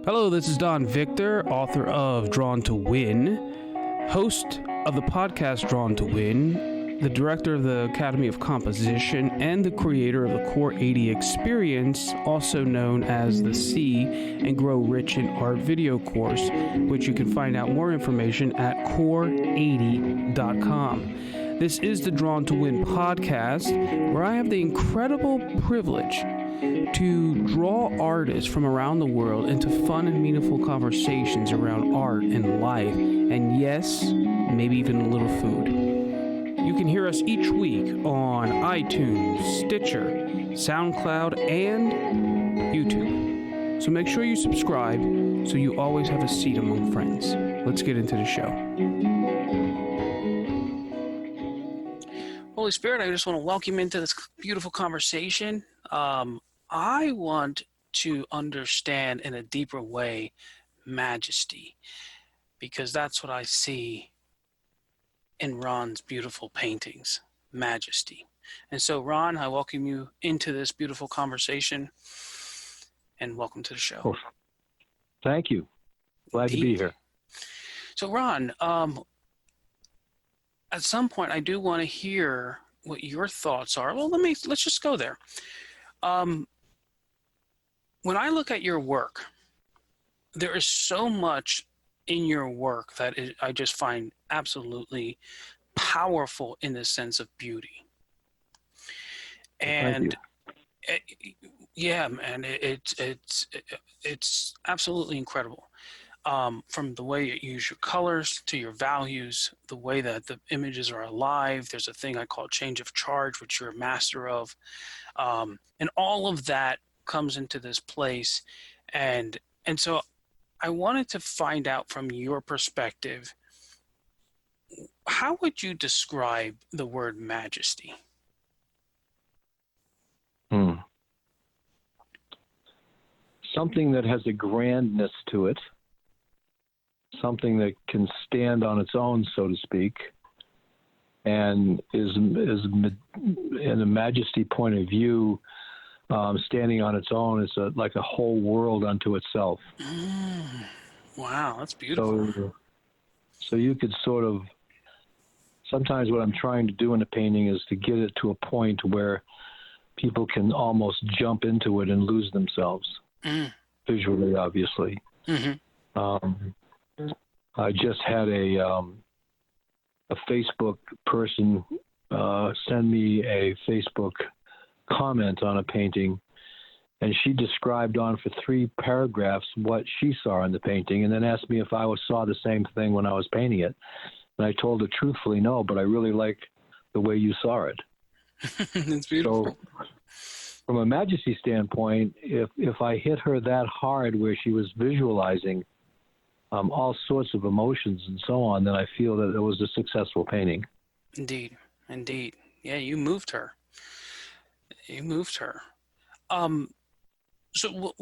Hello, this is Don Victor, author of Drawn to Win, host of the podcast Drawn to Win, the director of the Academy of Composition, and the creator of the Core 80 Experience, also known as the See and Grow Rich in Art video course, which you can find out more information at core80.com. This is the Drawn to Win podcast, where I have the incredible privilege to draw artists from around the world into fun and meaningful conversations around art and life, and yes, maybe even a little food. You can hear us each week on iTunes, Stitcher, SoundCloud, and YouTube. So make sure you subscribe so you always have a seat among friends. Let's get into the show. Holy Spirit, I just want to welcome you into this beautiful conversation. I want to understand in a deeper way majesty, because that's what I see in Ron's beautiful paintings, majesty. And so, Ron, I welcome you into this beautiful conversation, and welcome to the show. Oh, thank you. Glad to be here. So, Ron, at some point, I do want to hear what your thoughts are. Well, let's just go there. When I look at your work, there is so much in your work that I just find absolutely powerful in the sense of beauty. And yeah, man, it's absolutely incredible. From the way you use your colors to your values, the way that the images are alive. There's a thing I call change of charge, which you're a master of. And all of that comes into this place. And so I wanted to find out from your perspective, how would you describe the word majesty? Something that has a grandness to it, something that can stand on its own, so to speak, and is in a majesty point of view, standing on its own is like a whole world unto itself. Wow, that's beautiful. So you could sort of, sometimes what I'm trying to do in a painting is to get it to a point where people can almost jump into it and lose themselves, visually, obviously. I just had a Facebook person send me a Facebook comment on a painting, and she described on for 3 paragraphs what she saw in the painting, and then asked me if I saw the same thing when I was painting it. And I told her truthfully, no, but I really like the way you saw it. That's beautiful. So, from a majesty standpoint, if I hit her that hard where she was visualizing all sorts of emotions and so on, then I feel that it was a successful painting. Indeed. Yeah, you moved her. So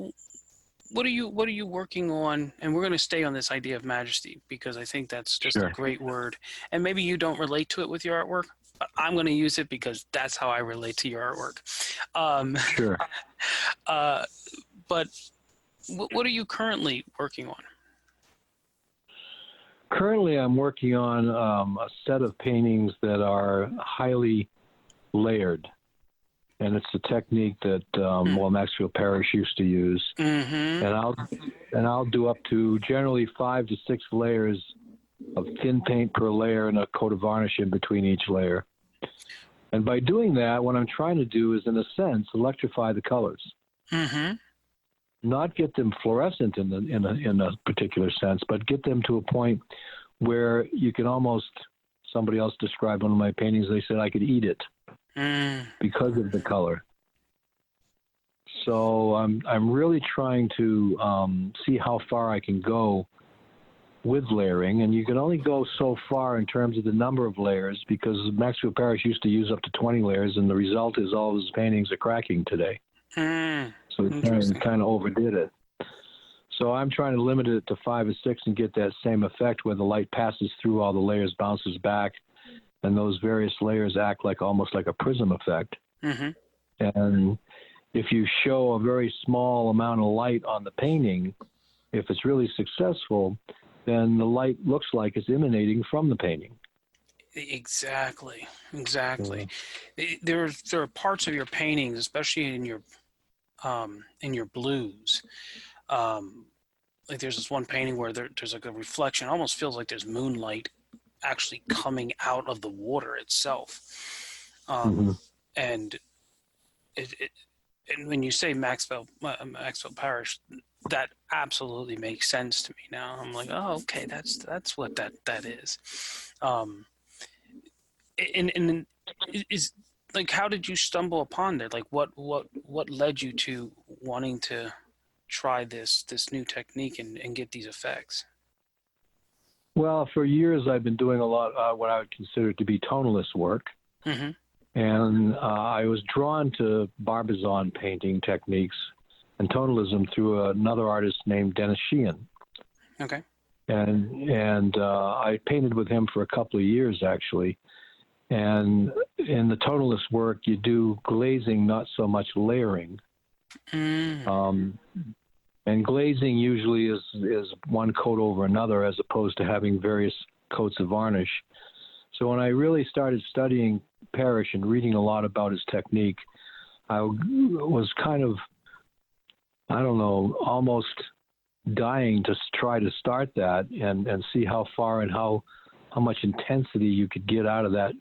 what are you working on? And we're going to stay on this idea of majesty, because I think that's just a great word. And maybe you don't relate to it with your artwork, but I'm going to use it because that's how I relate to your artwork. Sure. But what are you currently working on? Currently, I'm working on a set of paintings that are highly layered. And it's a technique that Maxfield Parrish used to use. And I'll do up to generally 5 to 6 layers of thin paint per layer and a coat of varnish in between each layer. And by doing that, what I'm trying to do is, in a sense, electrify the colors. Not get them fluorescent in a particular sense, but get them to a point where you can almost, somebody else described one of my paintings, they said I could eat it. Because of the color. So I'm really trying to see how far I can go with layering, and you can only go so far in terms of the number of layers, because Maxfield Parrish used to use up to 20 layers, and the result is all of his paintings are cracking today. So he kind of overdid it. So I'm trying to limit it to 5 or 6 and get that same effect where the light passes through all the layers, bounces back, and those various layers act like almost like a prism effect. And if you show a very small amount of light on the painting, if it's really successful, then the light looks like it's emanating from the painting. Exactly. There are parts of your paintings, especially in your blues. Like there's this one painting where there's like a reflection. It almost feels like there's moonlight actually coming out of the water itself. And and when you say Maxwell Parrish, that absolutely makes sense to me now. I'm like, oh, okay, that's what that is. And is like, how did you stumble upon it? Like, what led you to wanting to try this new technique and get these effects? Well, for years I've been doing a lot what I would consider to be tonalist work. Mm-hmm. And I was drawn to Barbizon painting techniques and tonalism through another artist named Dennis Sheehan. Okay. And I painted with him for a couple of years, actually. And in the tonalist work, you do glazing, not so much layering. And glazing usually is one coat over another, as opposed to having various coats of varnish. So when I really started studying Parrish and reading a lot about his technique, I was kind of, I don't know, almost dying to try to start that and see how far and how much intensity you could get out of that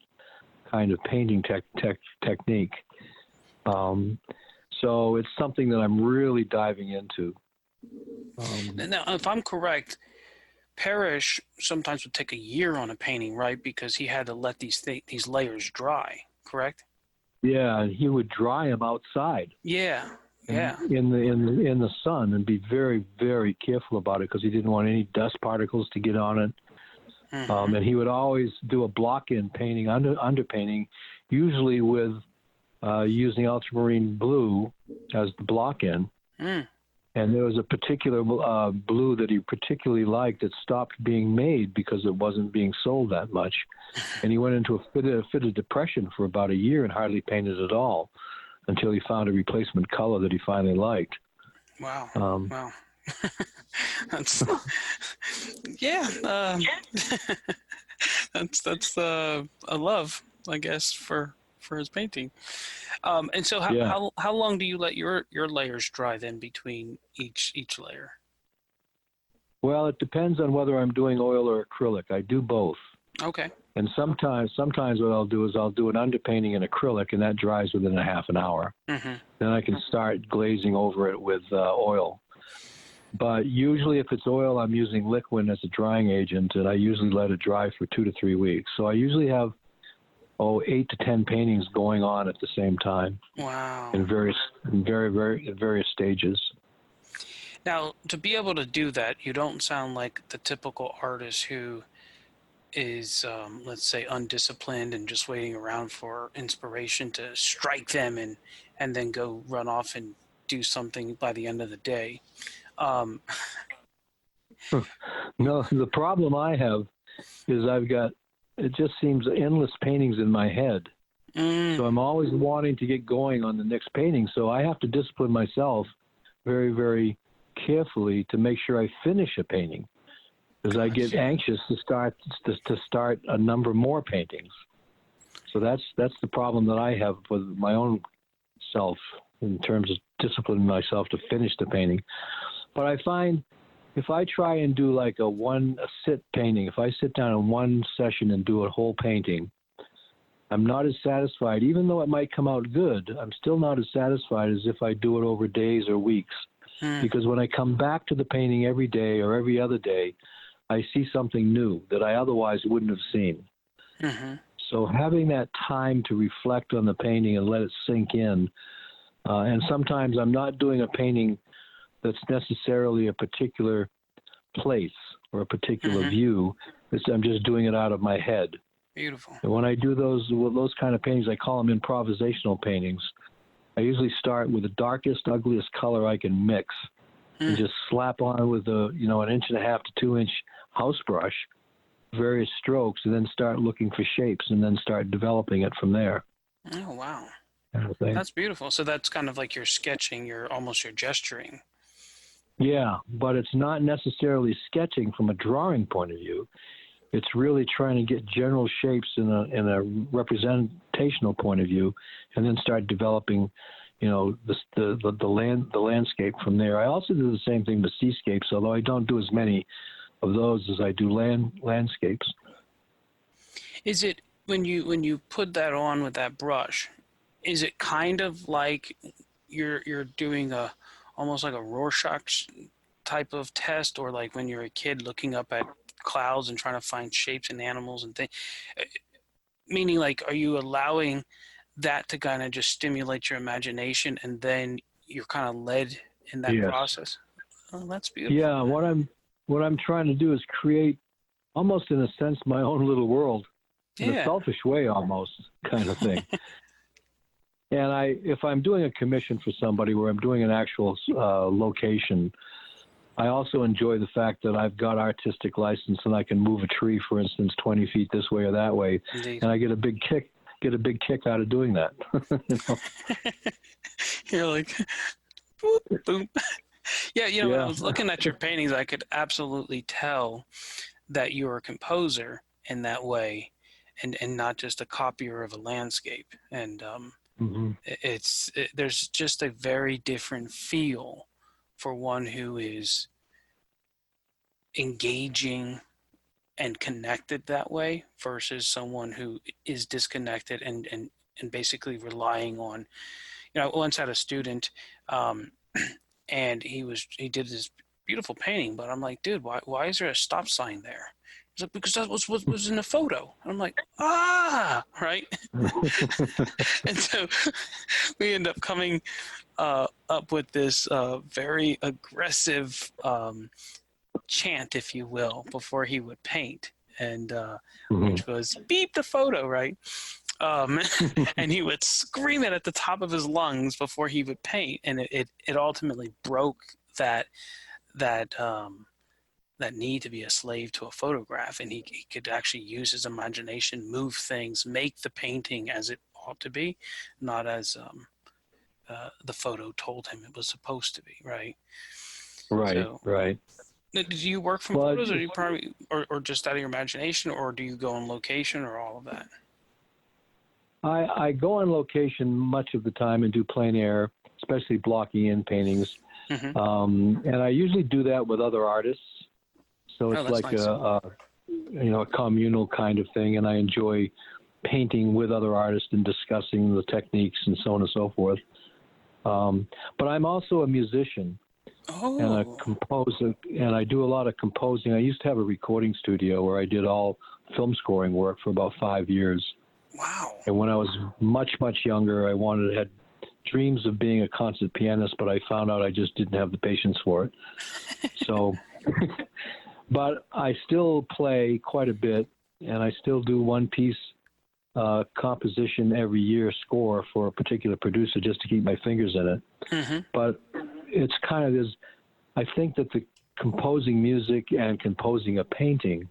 kind of painting technique. So it's something that I'm really diving into. Now, if I'm correct, Parrish sometimes would take a year on a painting, right? Because he had to let these layers dry, correct? Yeah, he would dry them outside. Yeah. In the sun, and be very, very careful about it because he didn't want any dust particles to get on it. And he would always do a block-in painting, underpainting, usually with using ultramarine blue as the block-in. And there was a particular blue that he particularly liked that stopped being made because it wasn't being sold that much. And he went into a fit of depression for about a year and hardly painted at all until he found a replacement color that he finally liked. Wow. Wow. That's that's a love, I guess, for his painting. And so how long do you let your layers dry then between each layer? Well, it depends on whether I'm doing oil or acrylic. I do both. Okay. And sometimes what I'll do is I'll do an underpainting in acrylic, and that dries within a half an hour. Then I can start glazing over it with oil. But usually if it's oil, I'm using liquid as a drying agent, and I usually let it dry for 2 to 3 weeks. So I usually have 8 to 10 paintings going on at the same time. Wow. In various stages. Now, to be able to do that, you don't sound like the typical artist who is, let's say, undisciplined and just waiting around for inspiration to strike them and then go run off and do something by the end of the day. No, the problem I have is it just seems endless paintings in my head. So I'm always wanting to get going on the next painting. So I have to discipline myself very, very carefully to make sure I finish a painting, because I get anxious to start a number more paintings. So that's the problem that I have with my own self in terms of disciplining myself to finish the painting. But I find if I try and do like a sit painting, if I sit down in one session and do a whole painting, I'm not as satisfied. Even though it might come out good, I'm still not as satisfied as if I do it over days or weeks. Because when I come back to the painting every day or every other day, I see something new that I otherwise wouldn't have seen. So having that time to reflect on the painting and let it sink in, and sometimes I'm not doing a painting that's necessarily a particular place or a particular view. I'm just doing it out of my head. Beautiful. And when I do those kind of paintings, I call them improvisational paintings. I usually start with the darkest, ugliest color I can mix and just slap on with an 1.5 to 2 inch house brush, various strokes, and then start looking for shapes and then start developing it from there. Oh, wow. Kind of thing. That's beautiful. So that's kind of like your sketching, your gesturing. Yeah, but it's not necessarily sketching from a drawing point of view. It's really trying to get general shapes in a representational point of view, and then start developing, the landscape from there. I also do the same thing with seascapes, although I don't do as many of those as I do landscapes. Is it when you put that on with that brush? Is it kind of like you're doing almost like a Rorschach type of test, or like when you're a kid looking up at clouds and trying to find shapes in animals and things? Meaning, like, are you allowing that to kind of just stimulate your imagination, and then you're kind of led in that Yes. process? Oh, that's beautiful. Yeah, what I'm trying to do is create, almost in a sense, my own little world, in a selfish way, almost, kind of thing. And if I'm doing a commission for somebody where I'm doing an actual location, I also enjoy the fact that I've got artistic license and I can move a tree, for instance, 20 feet this way or that way. Indeed. And I get a big kick out of doing that. You're like, boop, boom. Yeah, when I was looking at your paintings, I could absolutely tell that you're a composer in that way, and not just a copier of a landscape. And there's just a very different feel for one who is engaging and connected that way versus someone who is disconnected and basically relying on, I once had a student, and he did this beautiful painting, but I'm like, dude, why is there a stop sign there? He's like, because that was in the photo. And I'm like, right? And so we end up coming up with this very aggressive chant, if you will, before he would paint, and which was beep the photo, right? And he would scream it at the top of his lungs before he would paint, and it ultimately broke that need to be a slave to a photograph, and he could actually use his imagination, move things, make the painting as it ought to be, not as the photo told him it was supposed to be, right? Right, so, right. Do you work from photos, or do you probably, or just out of your imagination, or do you go on location, or all of that? I go on location much of the time and do plein air, especially blocking in paintings. And I usually do that with other artists. So it's like nice. A communal kind of thing, and I enjoy painting with other artists and discussing the techniques and so on and so forth. But I'm also a musician and a composer, and I do a lot of composing. I used to have a recording studio where I did all film scoring work for about 5 years. Wow. And when I was much, much younger, I had dreams of being a concert pianist, but I found out I just didn't have the patience for it. So, but I still play quite a bit, and I still do one-piece composition every year, score for a particular producer, just to keep my fingers in it. But it's kind of this, I think that the composing music and composing a painting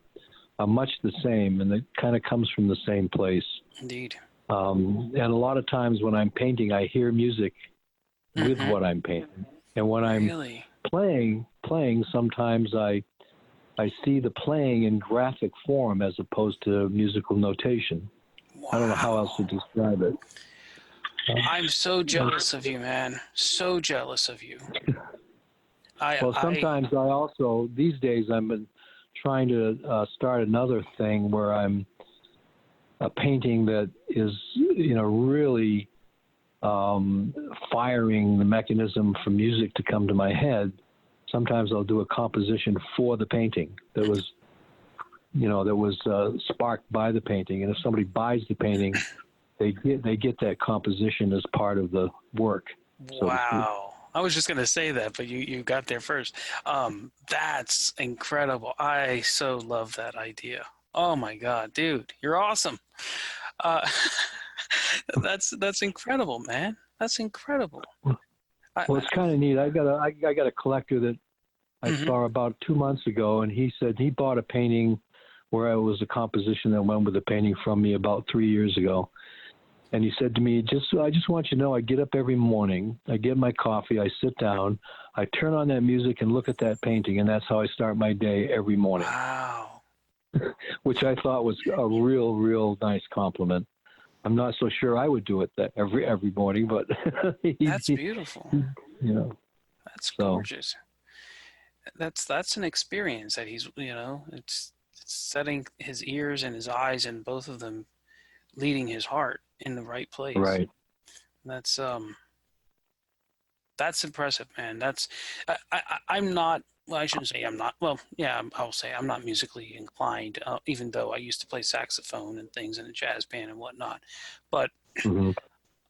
are much the same, and it kind of comes from the same place. Indeed. And a lot of times when I'm painting, I hear music with what I'm painting. And when I'm playing, sometimes I see the playing in graphic form as opposed to musical notation. Wow. I don't know how else to describe it. I'm so jealous of you, man. So jealous of you. Sometimes I also, these days, I've been trying to start another thing where I'm a painting that is, really firing the mechanism for music to come to my head. Sometimes I'll do a composition for the painting that was, sparked by the painting. And if somebody buys the painting, they get that composition as part of the work. Wow. I was just going to say that, but you got there first. That's incredible. I so love that idea. Oh my God, dude, you're awesome. That's incredible, man. That's incredible. Well, it's kind of neat. I got a collector that I saw about 2 months ago, and he said he bought a painting where it was a composition that went with a painting from me about 3 years ago. And he said to me, I just want you to know, I get up every morning, I get my coffee, I sit down, I turn on that music and look at that painting, and that's how I start my day every morning. Wow. Which I thought was a real nice compliment. I'm not so sure I would do it that every morning, but That's beautiful. That's gorgeous. That's an experience that he's, it's setting his ears and his eyes and both of them leading his heart in the right place. Right. That's impressive, man. I'm not, well, I shouldn't say I'm not, well, yeah, I'll say I'm not musically inclined, even though I used to play saxophone and things in a jazz band and whatnot. But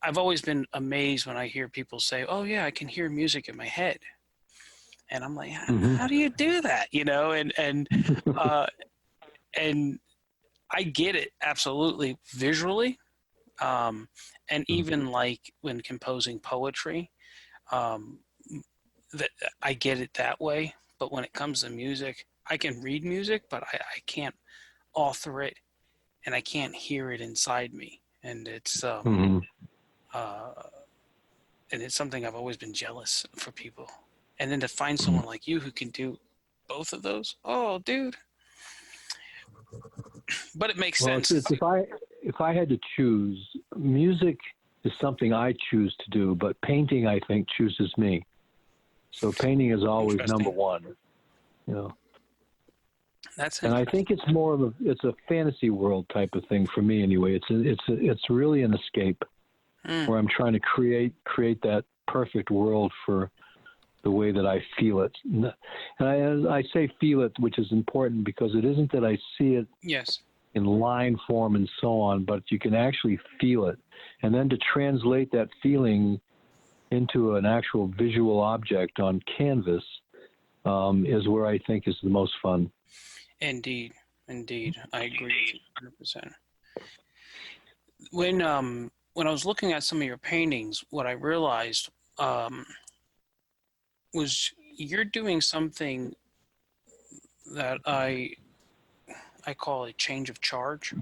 I've always been amazed when I hear people say, oh yeah, I can hear music in my head. And I'm like, how do you do that? And I get it absolutely visually. And even like when composing poetry, that I get it that way. But when it comes to music, I can read music, but I can't author it, and I can't hear it inside me. And it's and it's something I've always been jealous for people. And then to find someone like you who can do both of those, oh, dude. But it makes sense. If I had to choose, music is something I choose to do, but painting, I think, chooses me. So painting is always number one. That's and I think it's more of it's a fantasy world type of thing for me anyway. It's really an escape where I'm trying to create that perfect world for the way that I feel it. And I say feel it, which is important because it isn't that I see it in line form and so on, but you can actually feel it. And then to translate that feeling into an actual visual object on canvas is where I think is the most fun. Indeed. I agree with you 100%. When I was looking at some of your paintings, what I realized was you're doing something that I call a change of charge.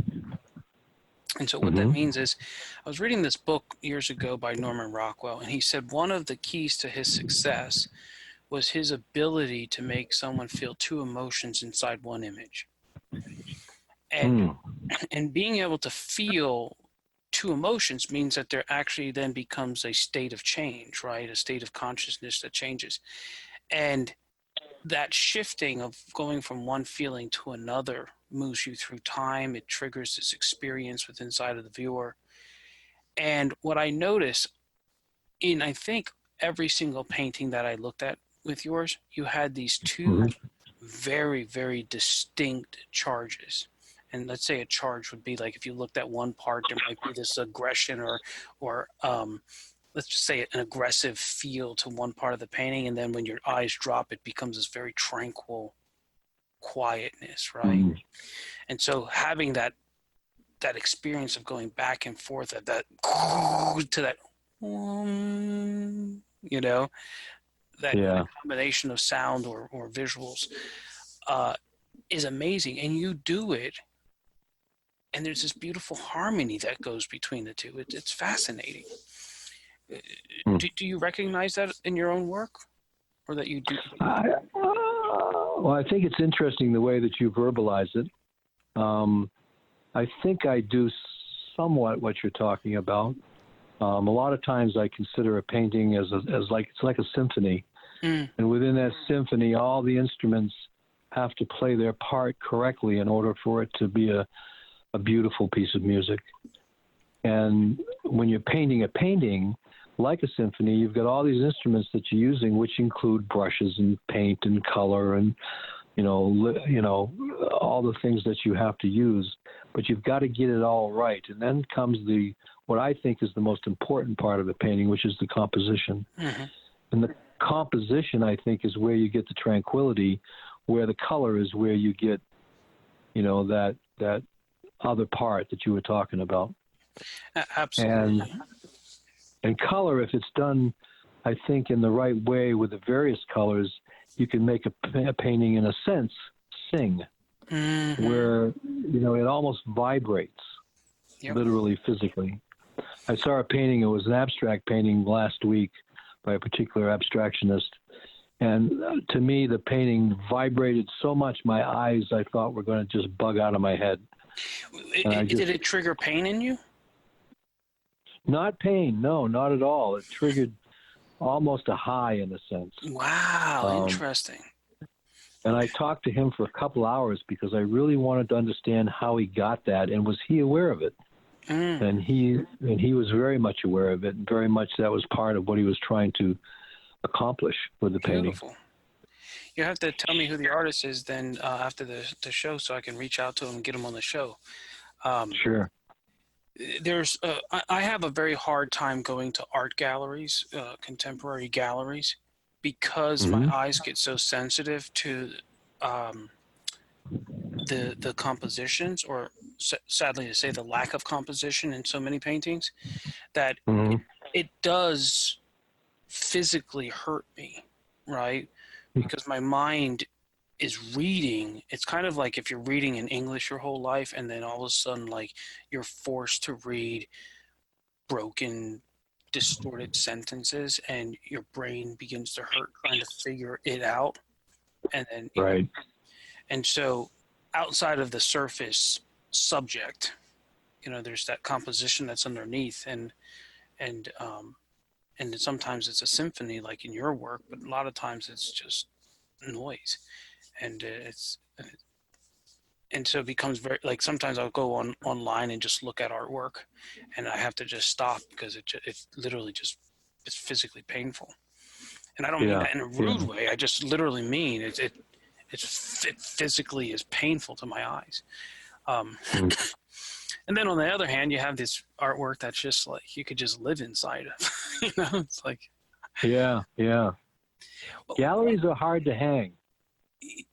And so what that means is, I was reading this book years ago by Norman Rockwell, and he said one of the keys to his success was his ability to make someone feel two emotions inside one image. And being able to feel two emotions means that there actually then becomes a state of change, right? A state of consciousness that changes. And that shifting of going from one feeling to another moves you through time. It triggers this experience within inside of the viewer. And what I noticed in, I think, every single painting that I looked at with yours, you had these two very, very distinct charges. And let's say a charge would be like, if you looked at one part, there might be this aggression or let's just say an aggressive feel to one part of the painting. And then when your eyes drop, it becomes this very tranquil quietness, right? And so having that experience of going back and forth at that to that, that combination of sound or visuals is amazing. And you do it, and there's this beautiful harmony that goes between the two. It's fascinating. Do you recognize that in your own work, or that you do? Well, I think it's interesting the way that you verbalize it. I think I do somewhat what you're talking about. A lot of times I consider a painting as like it's like a symphony, and within that symphony, all the instruments have to play their part correctly in order for it to be a beautiful piece of music. And when you're painting a painting like a symphony, you've got all these instruments that you're using, which include brushes and paint and color and all the things that you have to use. But you've got to get it all right. And then comes what I think is the most important part of the painting, which is the composition. And the composition, I think, is where you get the tranquility, where the color is where you get, that other part that you were talking about. Absolutely. And color, if it's done, I think, in the right way with the various colors, you can make a painting, in a sense, sing, where, it almost vibrates, literally, physically. I saw a painting. It was an abstract painting last week by a particular abstractionist. And to me, the painting vibrated so much, my eyes, I thought, were going to just bug out of my head. Did it trigger pain in you? Not pain, no, not at all. It triggered almost a high in a sense. Wow, interesting. And I talked to him for a couple hours because I really wanted to understand how he got that and was he aware of it. And he was very much aware of it, and very much that was part of what he was trying to accomplish with the painting. Beautiful. You have to tell me who the artist is then after the show so I can reach out to him and get him on the show. Sure. I have a very hard time going to art galleries, contemporary galleries, because my eyes get so sensitive to the compositions, or sadly to say, the lack of composition in so many paintings, that it does physically hurt me, right? Because my mind is reading. It's kind of like if you're reading in English your whole life, and then all of a sudden, like, you're forced to read broken, distorted sentences, and your brain begins to hurt trying to figure it out. And then, right. And so, outside of the surface subject, there's that composition that's underneath, and sometimes it's a symphony, like in your work, but a lot of times it's just noise, and so it becomes very, like, sometimes I'll go online and just look at artwork, and I have to just stop because it literally just, it's physically painful. And I don't mean that in a rude way. I just literally mean it physically is painful to my eyes. And then on the other hand, you have this artwork that's just like you could just live inside of. It's like, yeah. Galleries are hard to hang.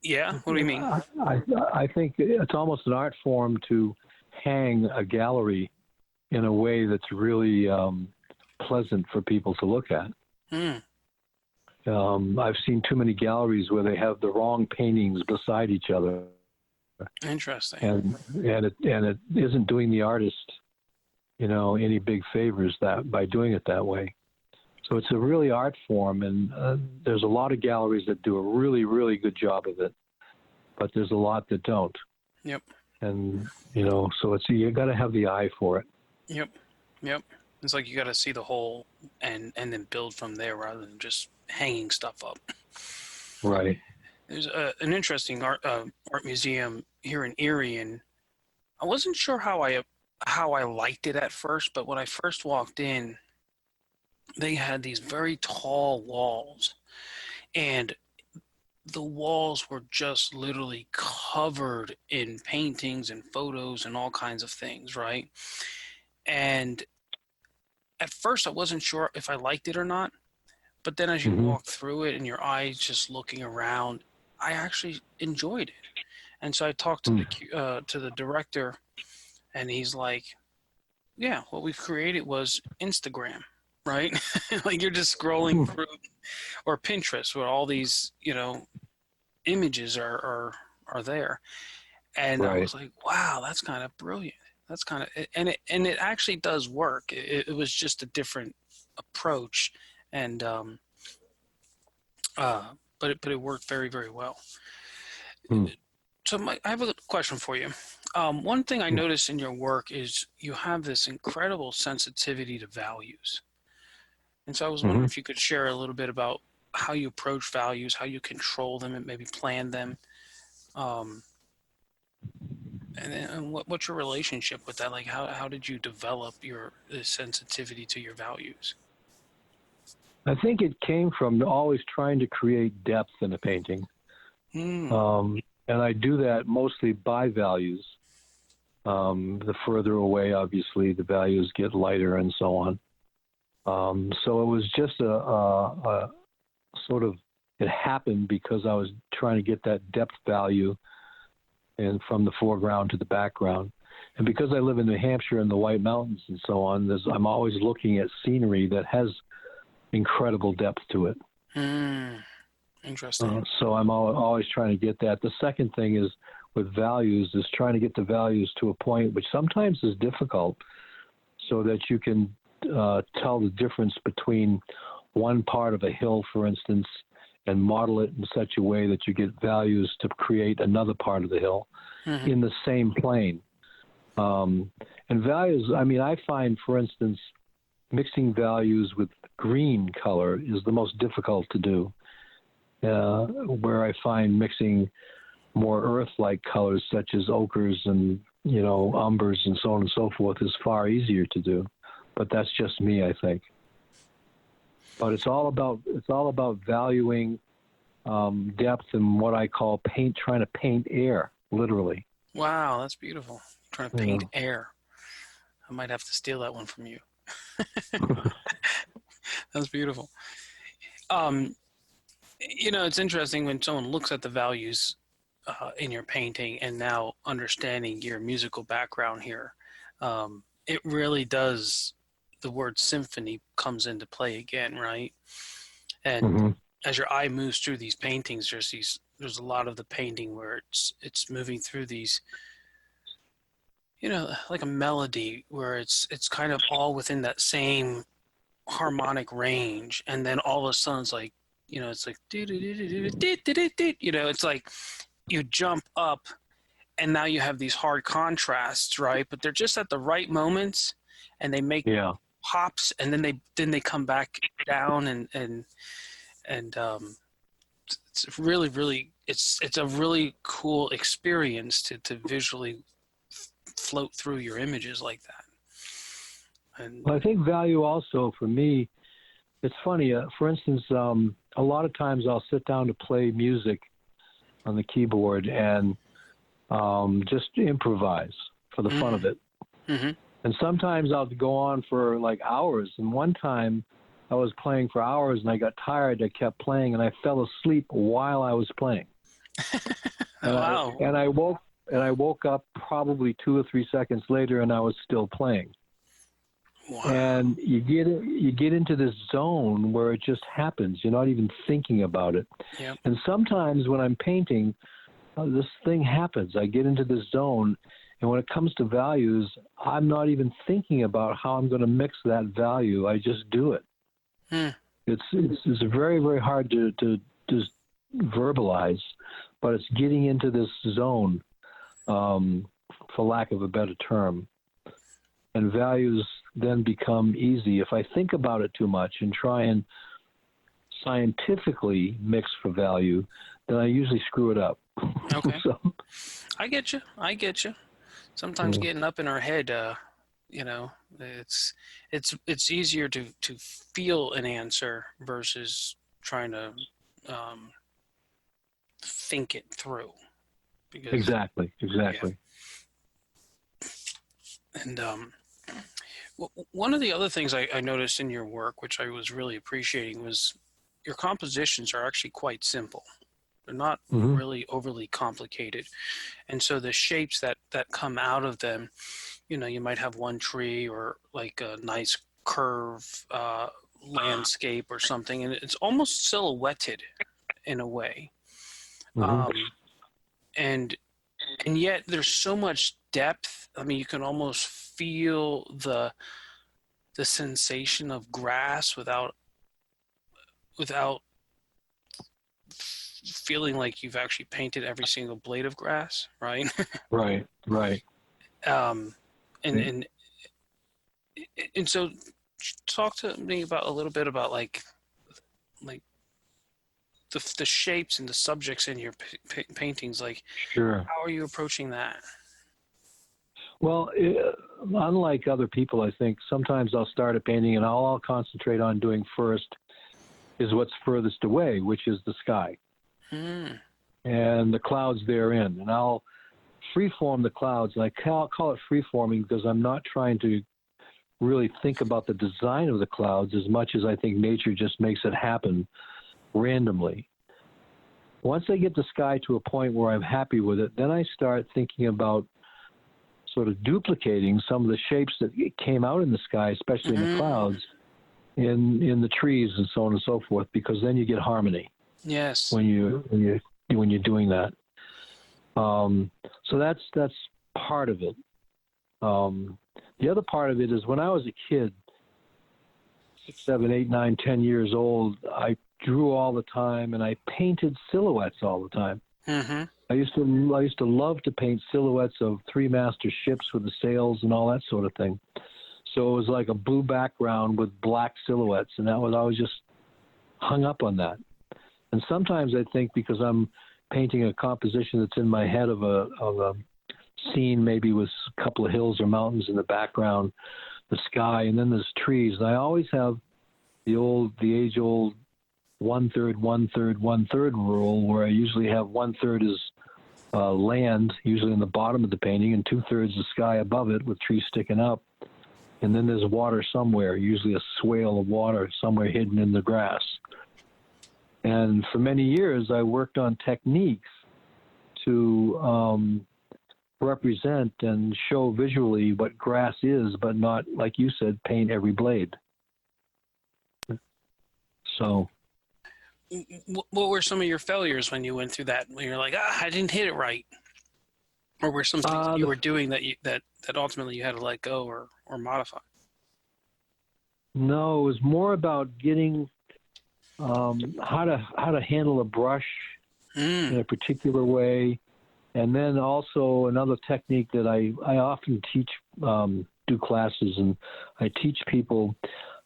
Yeah, what do you mean? I think it's almost an art form to hang a gallery in a way that's really pleasant for people to look at. I've seen too many galleries where they have the wrong paintings beside each other. Interesting. And it isn't doing the artist, any big favors that by doing it that way. So it's a really art form, and there's a lot of galleries that do a really, really good job of it, but there's a lot that don't. Yep. And so you got to have the eye for it. Yep. It's like you got to see the whole and then build from there rather than just hanging stuff up. Right. There's an interesting art museum here in Erie, and I wasn't sure how I liked it at first, but when I first walked in, they had these very tall walls, and the walls were just literally covered in paintings and photos and all kinds of things, right? And at first I wasn't sure if I liked it or not, but then as you walk through it and your eyes just looking around, I actually enjoyed it. And so I talked to the director, and he's like, yeah, what we've created was Instagram, right? Like you're just scrolling through, or Pinterest, where all these, images are there. And I was like, wow, that's kind of brilliant. That's kind of, and it actually does work. It was just a different approach, and but it worked very, very well. So I have a question for you. One thing I noticed in your work is you have this incredible sensitivity to values. And so I was wondering if you could share a little bit about how you approach values, how you control them and maybe plan them. And what's your relationship with that? Like how did you develop your sensitivity to your values? I think it came from always trying to create depth in a painting. And I do that mostly by values. The further away, obviously, the values get lighter and so on. So it was just a sort of, it happened because I was trying to get that depth value and from the foreground to the background. And because I live in New Hampshire in the White Mountains and so on, I'm always looking at scenery that has incredible depth to it. Interesting. So I'm always trying to get that. The second thing is with values is trying to get the values to a point which sometimes is difficult, so that you can tell the difference between one part of a hill, for instance, and model it in such a way that you get values to create another part of the hill in the same plane. And values, I mean, I find, for instance, mixing values with green color is the most difficult to do, where I find mixing more earth-like colors such as ochres and, umbers and so on and so forth is far easier to do. But that's just me, I think. But it's all about valuing depth and what I call trying to paint air, literally. Wow, that's beautiful. Trying to paint air. I might have to steal that one from you. That's beautiful. It's interesting when someone looks at the values in your painting and now understanding your musical background here. It really does, the word symphony comes into play again, right? And as your eye moves through these paintings, there's a lot of the painting where it's moving through these, like a melody where it's kind of all within that same harmonic range, and then all of a sudden it's like, it's like it's like you jump up and now you have these hard contrasts, right? But they're just at the right moments, and they make pops, and then they come back down, and it's really, really, it's a really cool experience to visually float through your images like that. And well, I think value also for me, it's funny. For instance, a lot of times I'll sit down to play music on the keyboard and just improvise for the fun of it. And sometimes I'll go on for like hours. And one time I was playing for hours and I got tired. I kept playing and I fell asleep while I was playing. Wow. I woke up probably 2 or 3 seconds later and I was still playing. Wow. And you get into this zone where it just happens. You're not even thinking about it. Yep. And sometimes when I'm painting, this thing happens. I get into this zone, and when it comes to values, I'm not even thinking about how I'm going to mix that value. I just do it. It's very, very hard to just verbalize, but it's getting into this zone, for lack of a better term. And values then become easy. If I think about it too much and try and scientifically mix for value, then I usually screw it up. Okay. I get you. Sometimes getting up in our head, it's easier to feel an answer versus trying to think it through. Because, Exactly. Yeah. And one of the other things I noticed in your work, which I was really appreciating, was your compositions are actually quite simple. They're not really overly complicated. And so the shapes that come out of them, you might have one tree or like a nice curve landscape or something, and it's almost silhouetted in a way. And yet there's so much depth. I mean, you can almost feel the sensation of grass without feeling like you've actually painted every single blade of grass, right? Right. And so talk to me about a little bit about like the shapes and the subjects in your paintings. Like, Sure. how are you approaching that? Well, unlike other people, I think sometimes I'll start a painting and all I'll concentrate on doing first is what's furthest away, which is the sky and the clouds therein. And I'll freeform the clouds, and I call it freeforming because I'm not trying to really think about the design of the clouds as much as I think nature just makes it happen randomly. Once I get the sky to a point where I'm happy with it, then I start thinking about sort of duplicating some of the shapes that came out in the sky, especially in the clouds, in the trees and so on and so forth, because then you get harmony. Yes. When you're doing that. So that's part of it. The other part of it is when I was a kid, 7, 8, 9, 10 years old, I drew all the time, and I painted silhouettes all the time. Mm-hmm. I used to love to paint silhouettes of three-master ships with the sails and all that sort of thing. So it was like a blue background with black silhouettes, and I was just hung up on that. And sometimes I think because I'm painting a composition that's in my head of a scene, maybe with a couple of hills or mountains in the background, the sky, and then there's trees. And I always have the age-old 1/3, 1/3, 1/3 rule, where I usually have 1/3 is land, usually in the bottom of the painting, and 2/3 the sky above it with trees sticking up. And then there's water somewhere, usually a swale of water somewhere hidden in the grass. And for many years, I worked on techniques to represent and show visually what grass is, but not, like you said, paint every blade. So, what were some of your failures when you went through that? When you're like, I didn't hit it right, or were some things you were doing that ultimately you had to let go or modify? No, it was more about getting how to handle a brush in a particular way. And then also another technique that I often teach, do classes, and I teach people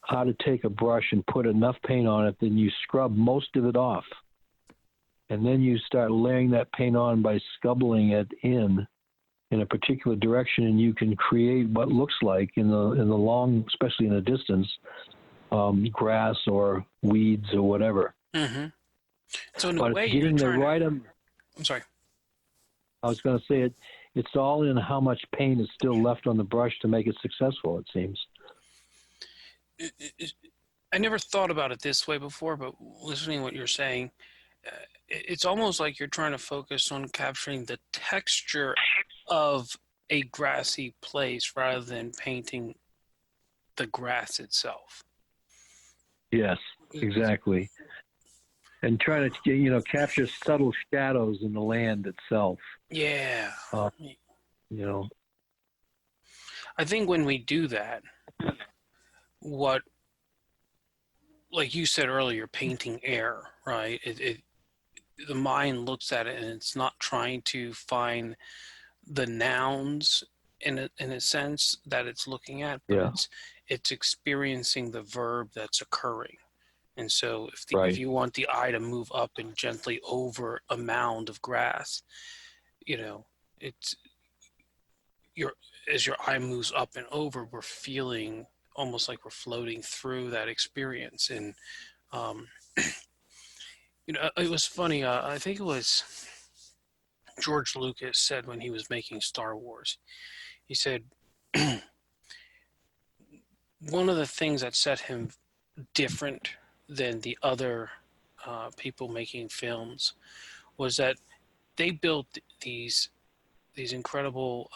how to take a brush and put enough paint on it, then you scrub most of it off. And then you start layering that paint on by scubbling it in a particular direction, and you can create what looks like in the long, especially in the distance, grass or weeds or whatever. Mm-hmm. So in but a way, getting you're the right. I'm sorry. I was going to say it's all in how much paint is still left on the brush to make it successful, it seems. I never thought about it this way before, but listening to what you're saying, it's almost like you're trying to focus on capturing the texture of a grassy place rather than painting the grass itself. Yes, exactly. And trying to, capture subtle shadows in the land itself. Yeah. I think when we do that, like you said earlier, painting air, right? The mind looks at it and it's not trying to find the nouns in a sense that it's looking at, but it's experiencing the verb that's occurring. And so if you want the eye to move up and gently over a mound of grass, as your eye moves up and over, we're feeling almost like we're floating through that experience. And it was funny. I think it was George Lucas said when he was making Star Wars, he said one of the things that set him different than the other people making films was that they built these incredible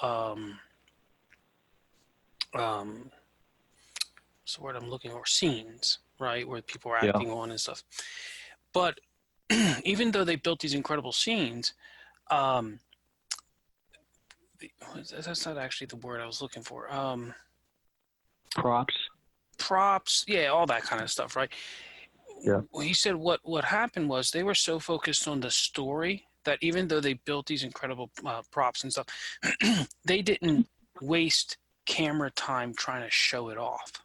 what's the word I'm looking for? Scenes, right, where people are acting on and stuff. But even though they built these incredible scenes, that's not actually the word I was looking for. Props, yeah, all that kind of stuff, right? Yeah. Well, he said what happened was they were so focused on the story that even though they built these incredible props and stuff, they didn't waste camera time trying to show it off,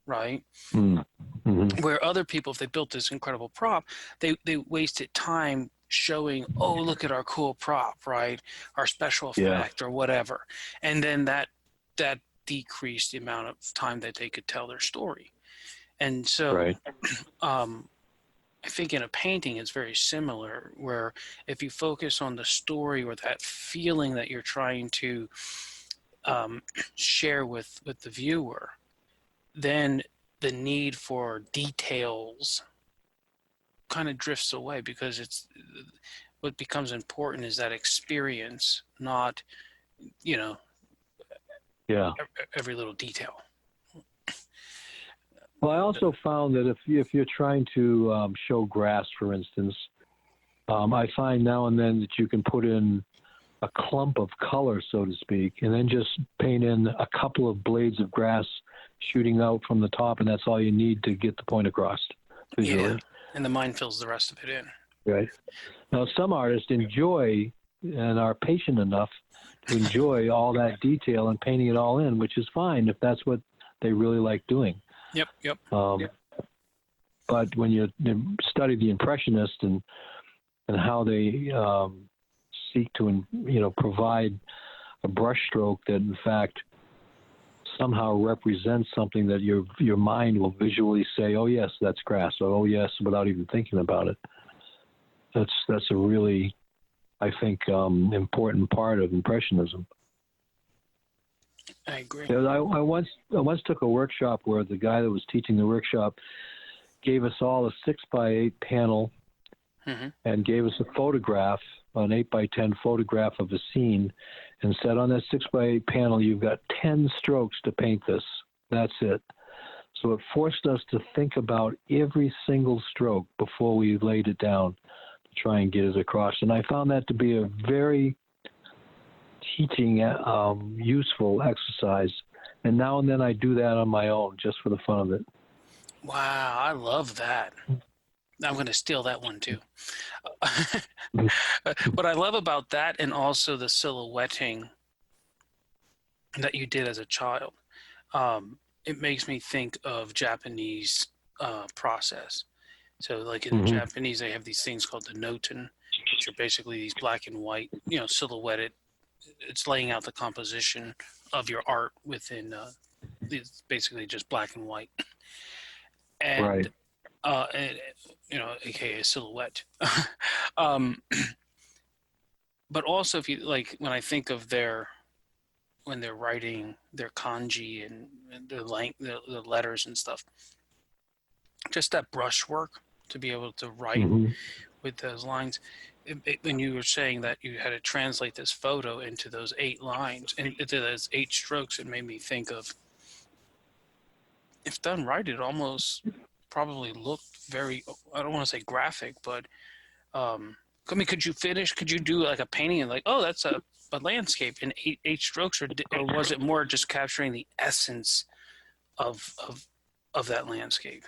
right? Mm-hmm. Where other people, if they built this incredible prop, they wasted time showing, oh, look at our cool prop, right? Our special effect or whatever. And then that decreased the amount of time that they could tell their story. And so I think in a painting it's very similar, where if you focus on the story or that feeling that you're trying to share with the viewer, then the need for details kind of drifts away, because it's what becomes important is that experience, not every little detail. Well, I also found that if you're trying to show grass, for instance, I find now and then that you can put in a clump of color, so to speak, and then just paint in a couple of blades of grass shooting out from the top, and that's all you need to get the point across visually. Yeah, and the mind fills the rest of it in. Right. Now, some artists enjoy and are patient enough to enjoy all that detail and painting it all in, which is fine if that's what they really like doing. Yep. But when you study the Impressionists and how they seek to provide a brushstroke that in fact somehow represents something that your mind will visually say, oh yes, that's grass, or oh yes, without even thinking about it. That's a really, I think, important part of Impressionism. I agree. I once took a workshop where the guy that was teaching the workshop gave us all a 6x8 panel and gave us a photograph, an 8x10 photograph of a scene, and said on that 6x8 panel, you've got 10 strokes to paint this. That's it. So it forced us to think about every single stroke before we laid it down to try and get it across. And I found that to be a very teaching, useful exercise. And now and then I do that on my own just for the fun of it. Wow, I love that. I'm going to steal that one too. What I love about that, and also the silhouetting that you did as a child, it makes me think of Japanese process. So like in Japanese, they have these things called the noten, which are basically these black and white, silhouetted. It's laying out the composition of your art within it's basically just black and white. And, right. AKA silhouette. But also, if you like, when I think of when they're writing their kanji and the letters and stuff, just that brushwork to be able to write with those lines. When you were saying that you had to translate this photo into those 8 lines and into those 8 strokes, it made me think of, if done right, it almost probably looked very, I don't want to say graphic, but could you do like a painting and like, oh, that's a landscape in 8 strokes, or was it more just capturing the essence of that landscape?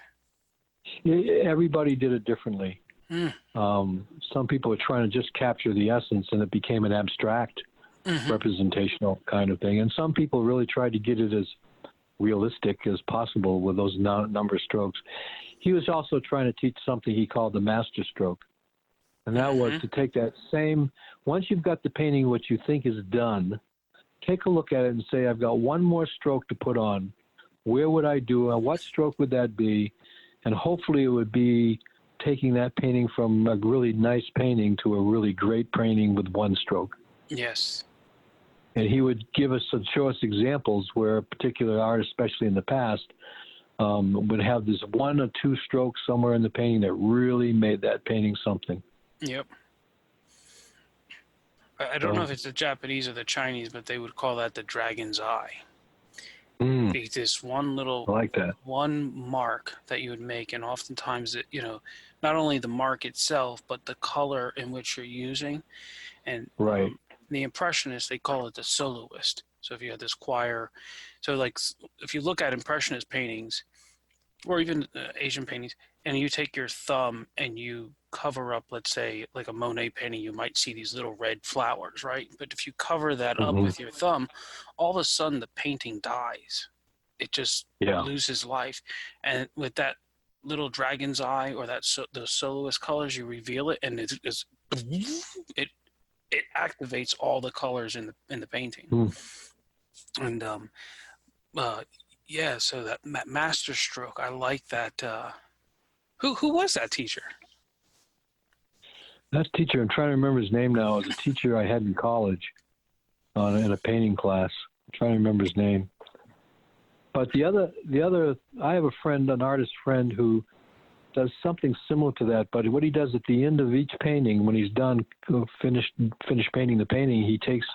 Everybody did it differently. Some people are trying to just capture the essence, and it became an abstract representational kind of thing. And some people really tried to get it as realistic as possible with those number strokes. He was also trying to teach something he called the master stroke. And that was to take that same, once you've got the painting, what you think is done, take a look at it and say, I've got one more stroke to put on. Where would I do it? What stroke would that be? And hopefully it would be taking that painting from a really nice painting to a really great painting with one stroke. Yes. And he would show us examples where a particular artist, especially in the past, would have this 1 or 2 strokes somewhere in the painting that really made that painting something. Yep. I don't know if it's the Japanese or the Chinese, but they would call that the dragon's eye. Be this one little, I like that. one mark that you would make, and oftentimes it, not only the mark itself, but the color in which you're using. And right. The Impressionists, they call it the soloist. So if you had this choir, so like if you look at Impressionist paintings, or even Asian paintings, and you take your thumb and you cover up, let's say, like a Monet painting, you might see these little red flowers, right? But if you cover that up with your thumb, all of a sudden the painting dies. It just loses life. And with that little dragon's eye or those soloist colors, you reveal it, and it activates all the colors in the painting. And so that master stroke, I like that. Who was that teacher? That teacher, I'm trying to remember his name now, is a teacher I had in college in a painting class. I'm trying to remember his name. But the other, I have a friend, an artist friend, who does something similar to that. But what he does at the end of each painting, when he's done, finished painting the painting, he takes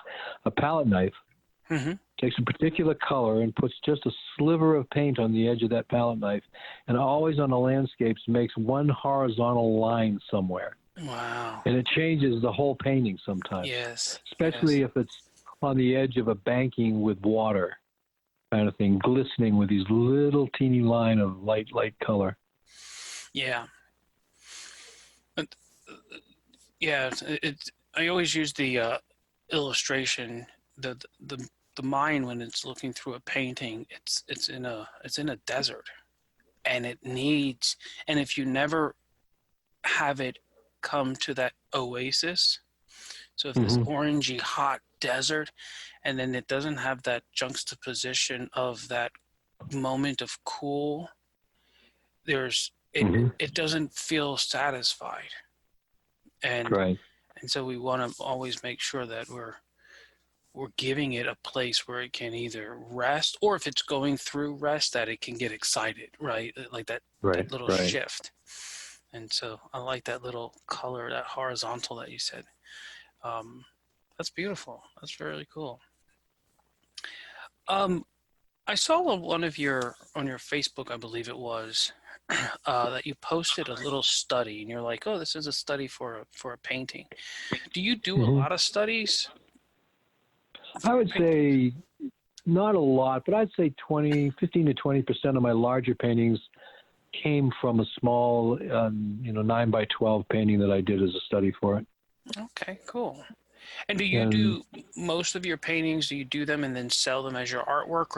a palette knife, takes a particular color, and puts just a sliver of paint on the edge of that palette knife, and always on the landscapes makes one horizontal line somewhere. Wow. And it changes the whole painting sometimes. Yes. Especially if it's on the edge of a banking with water. kind of thing, glistening with these little teeny line of light color. Yeah. But, yeah, I always use the illustration, the mind when it's looking through a painting, it's in a desert, and it needs, and if you never have it come to that oasis, so if this orangey hot desert, and then it doesn't have that juxtaposition of that moment of cool, it doesn't feel satisfied. And Right. and so we want to always make sure that we're giving it a place where it can either rest, or if it's going through rest, that it can get excited, right? Like that little shift. And so I like that little color, that horizontal that you said. That's beautiful. That's really cool. I saw on one of on your Facebook, I believe it was, that you posted a little study, and you're like, "Oh, this is a study for a painting." Do you do a lot of studies? I would say not a lot, but I'd say 15 to 20% of my larger paintings came from a small, 9x12 painting that I did as a study for it. Okay, cool. And do you do most of your paintings? Do you do them and then sell them as your artwork,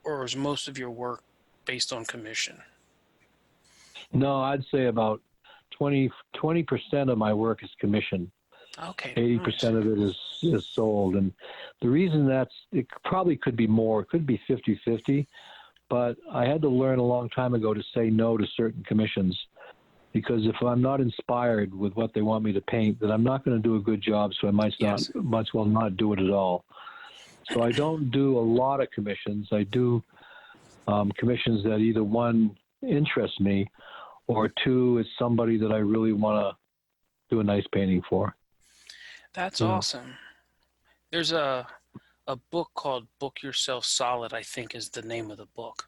or is most of your work based on commission? No, I'd say about 20% of my work is commission. Okay. 80% of it is sold. And the reason it probably could be more, it could be 50-50, but I had to learn a long time ago to say no to certain commissions, because if I'm not inspired with what they want me to paint, then I'm not going to do a good job, so I might as well not do it at all. So I don't do a lot of commissions. I do commissions that either, one, interest me, or two, is somebody that I really want to do a nice painting for. That's awesome. There's a book called Book Yourself Solid, I think is the name of the book.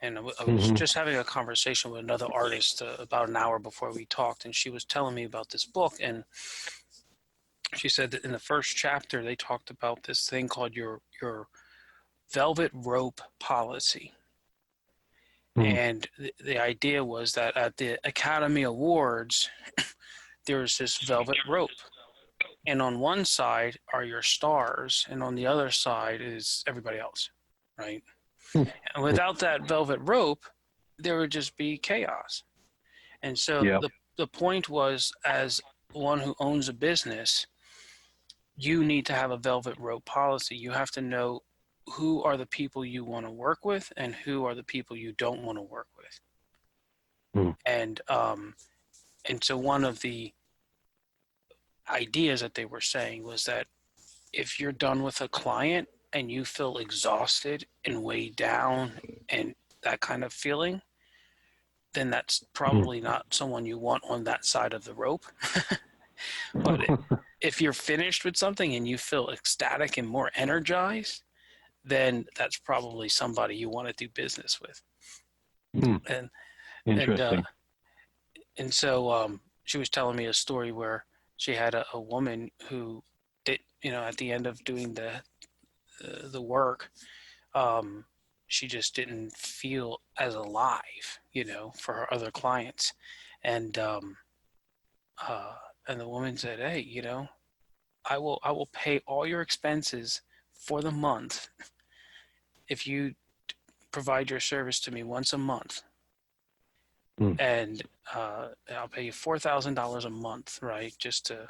And I was just having a conversation with another artist about an hour before we talked, and she was telling me about this book, and she said that in the first chapter they talked about this thing called your velvet rope policy. And the idea was that at the Academy Awards, there's this velvet rope. And on one side are your stars, and on the other side is everybody else, right? And without that velvet rope, there would just be chaos. And so the point was, as one who owns a business, you need to have a velvet rope policy. You have to know who are the people you want to work with and who are the people you don't want to work with. And so one of the ideas that they were saying was that if you're done with a client and you feel exhausted and weighed down and that kind of feeling, then that's probably not someone you want on that side of the rope. But if you're finished with something and you feel ecstatic and more energized, then that's probably somebody you want to do business with. And interesting. And so she was telling me a story where she had a woman who did, at the end of doing the work, she just didn't feel as alive, for her other clients. And the woman said, "Hey, I will pay all your expenses for the month if you provide your service to me once a month. And I'll pay you $4,000 a month, right? Just do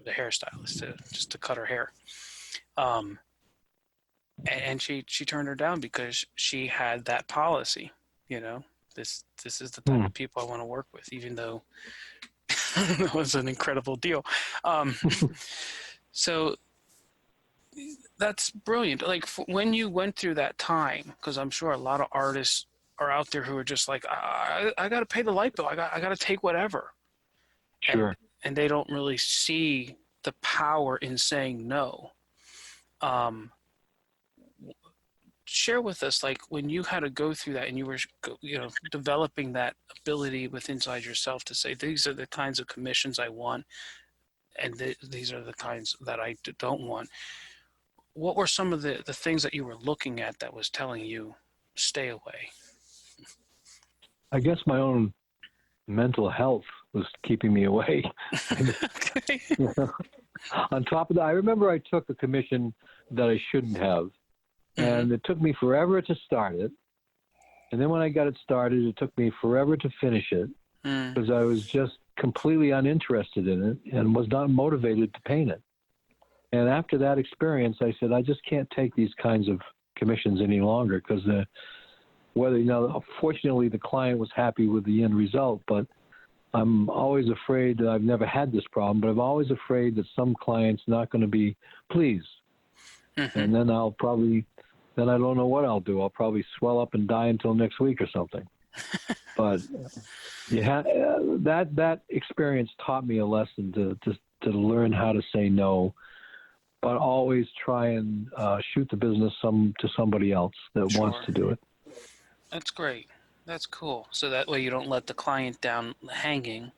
the hairstylist just to cut her hair." And she turned her down because she had that policy. This is the type of people I want to work with, even though it was an incredible deal. So that's brilliant. Like when you went through that time, because I'm sure a lot of artists are out there who are just like, I got to pay the light bill. I got to take whatever. Sure. And they don't really see the power in saying no. Share with us, like when you had to go through that and you were, developing that ability with inside yourself to say, these are the kinds of commissions I want, and these are the kinds that I don't want. what were some of the things that you were looking at that was telling you stay away? I guess my own mental health was keeping me away. Okay. You know? On top of that, I remember I took a commission that I shouldn't have, and it took me forever to start it. And then when I got it started, it took me forever to finish it because I was just completely uninterested in it and was not motivated to paint it. And after that experience, I said, I just can't take these kinds of commissions any longer because fortunately the client was happy with the end result, but I'm always afraid that I've never had this problem, but I'm always afraid that some client's not going to be pleased. And then then I don't know what I'll do. I'll probably swell up and die until next week or something. But that experience taught me a lesson to learn how to say no, but always try and shoot the business to somebody else that wants to do it. That's great. That's cool. So that way you don't let the client down hanging,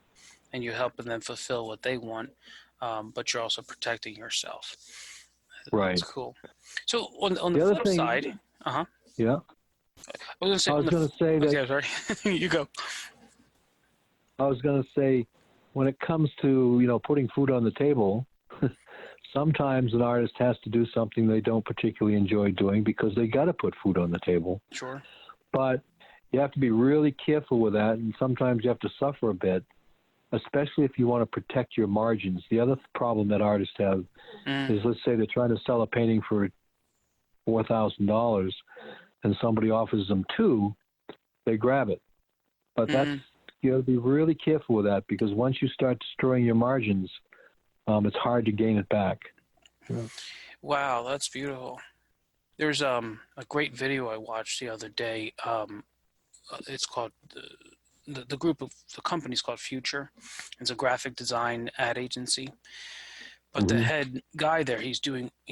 and you're helping them fulfill what they want, but you're also protecting yourself. Right. That's cool. So on the flip side, Yeah. I was going to say that. Okay, sorry. You go. I was going to say, when it comes to putting food on the table, sometimes an artist has to do something they don't particularly enjoy doing because they got to put food on the table. Sure. But you have to be really careful with that, and sometimes you have to suffer a bit, especially if you want to protect your margins. The other problem that artists have is, let's say they're trying to sell a painting for $4,000 and somebody offers them $2,000, they grab it. But you have to be really careful with that because once you start destroying your margins, it's hard to gain it back. Yeah. Wow, that's beautiful. There's a great video I watched the other day. It's called the company's called Future. It's a graphic design ad agency. But the head guy there, he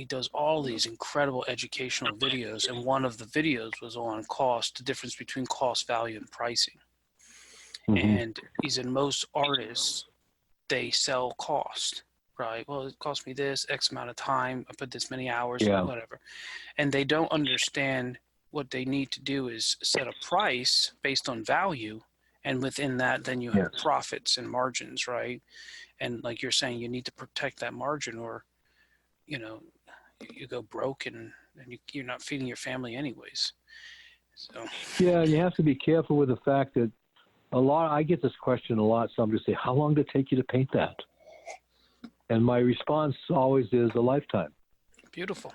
does all these incredible educational videos, and one of the videos was on cost, the difference between cost, value, and pricing. And he said most artists, they sell cost, right? Well, it cost me this X amount of time. I put this many hours, whatever. And they don't understand what they need to do is set a price based on value. And within that, then you have profits and margins, right? And like you're saying, you need to protect that margin or, you go broke and you're not feeding your family anyways. So. Yeah, you have to be careful with the fact that I get this question a lot. Somebody say, how long did it take you to paint that? And my response always is a lifetime. Beautiful.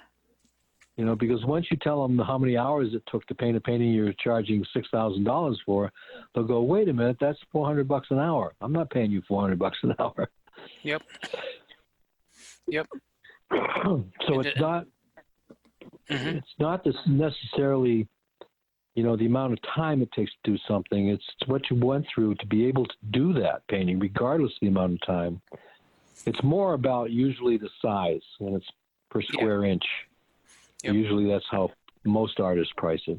Because once you tell them how many hours it took to paint a painting you're charging $6,000 for, they'll go, wait a minute, that's $400 an hour. I'm not paying you $400 an hour. Yep. So it's not this necessarily, the amount of time it takes to do something. It's what you went through to be able to do that painting, regardless of the amount of time. It's more about usually the size when it's per square inch. Yep. Usually that's how most artists price it.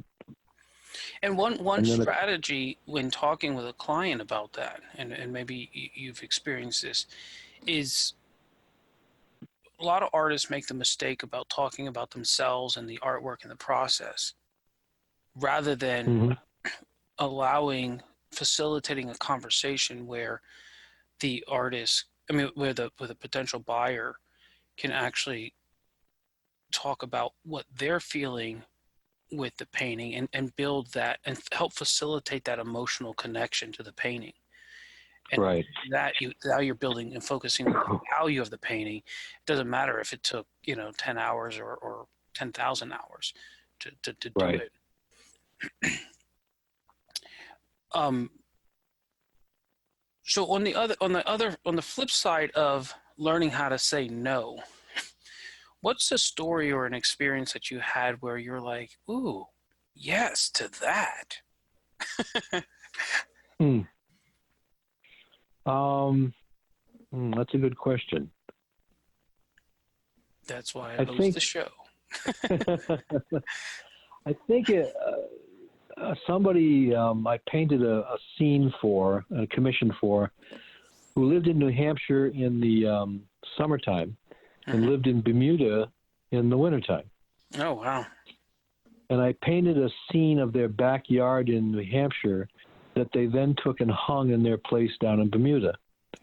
And one strategy when talking with a client about that, and maybe you've experienced this, is a lot of artists make the mistake about talking about themselves and the artwork and the process rather than facilitating a conversation where the artist, where the potential buyer can actually talk about what they're feeling with the painting and build that and help facilitate that emotional connection to the painting. And now you're building and focusing on the value of the painting. It doesn't matter if it took 10 hours or 10,000 hours to do it. So on the flip side of learning how to say no, what's a story or an experience that you had where you're like, ooh, yes to that? That's a good question. That's why I host the show. I think somebody I painted a scene for, a commission for, who lived in New Hampshire in the summertime and lived in Bermuda in the wintertime. Oh, wow. And I painted a scene of their backyard in New Hampshire that they then took and hung in their place down in Bermuda.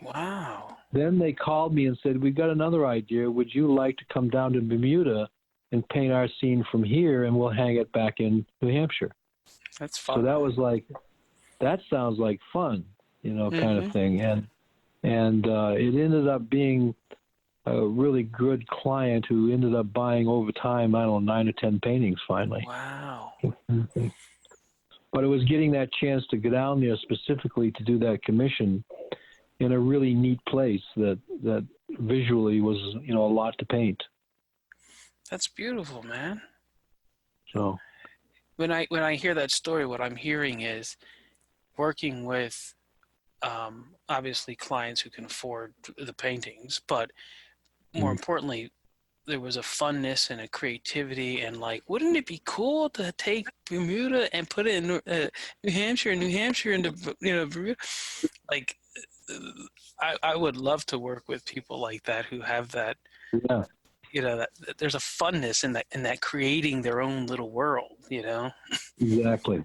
Wow. Then they called me and said, "We got another idea. Would you like to come down to Bermuda and paint our scene from here, and we'll hang it back in New Hampshire?" That's fun. So that was like, that sounds like fun, kind of thing. And it ended up being a really good client who ended up buying over time, I don't know, 9 or 10 paintings finally. Wow. But it was getting that chance to go down there specifically to do that commission in a really neat place that visually was, a lot to paint. That's beautiful, man. So When I hear that story, what I'm hearing is working with obviously clients who can afford the paintings, but more importantly, there was a funness and a creativity, and like, wouldn't it be cool to take Bermuda and put it in New Hampshire into Bermuda? Like, I would love to work with people like that who have that. yeah, That there's a funness in that creating their own little world. exactly.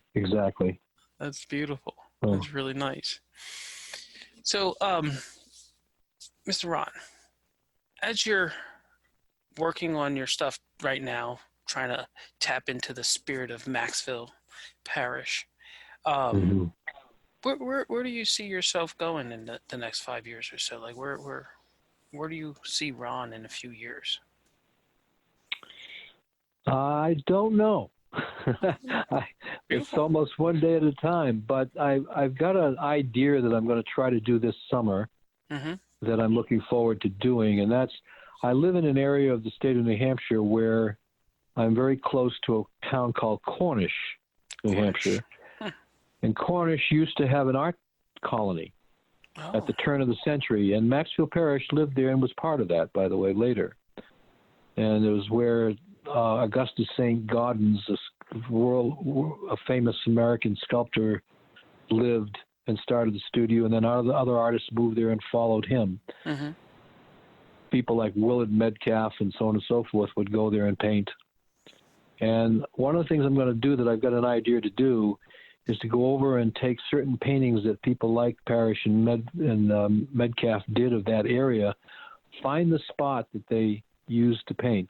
That's beautiful. Oh. That's really nice. So, Mr. Ron, as you're working on your stuff right now, trying to tap into the spirit of Maxville Parish, where do you see yourself going in the next 5 years or so? Like, where do you see Ron in a few years? I don't know. It's almost one day at a time, but I've got an idea that I'm going to try to do this summer that I'm looking forward to doing, and that's, I live in an area of the state of New Hampshire where I'm very close to a town called Cornish, New Hampshire. And Cornish used to have an art colony at the turn of the century, and Maxfield Parish lived there and was part of that, by the way, later. And it was where Augustus St. Gaudens, a famous American sculptor, lived and started the studio, and then other artists moved there and followed him. People like Willard Metcalf and so on and so forth would go there and paint. And one of the things I'm going to do that I've got an idea to do is to go over and take certain paintings that people like Parrish and Metcalf did of that area, find the spot that they used to paint,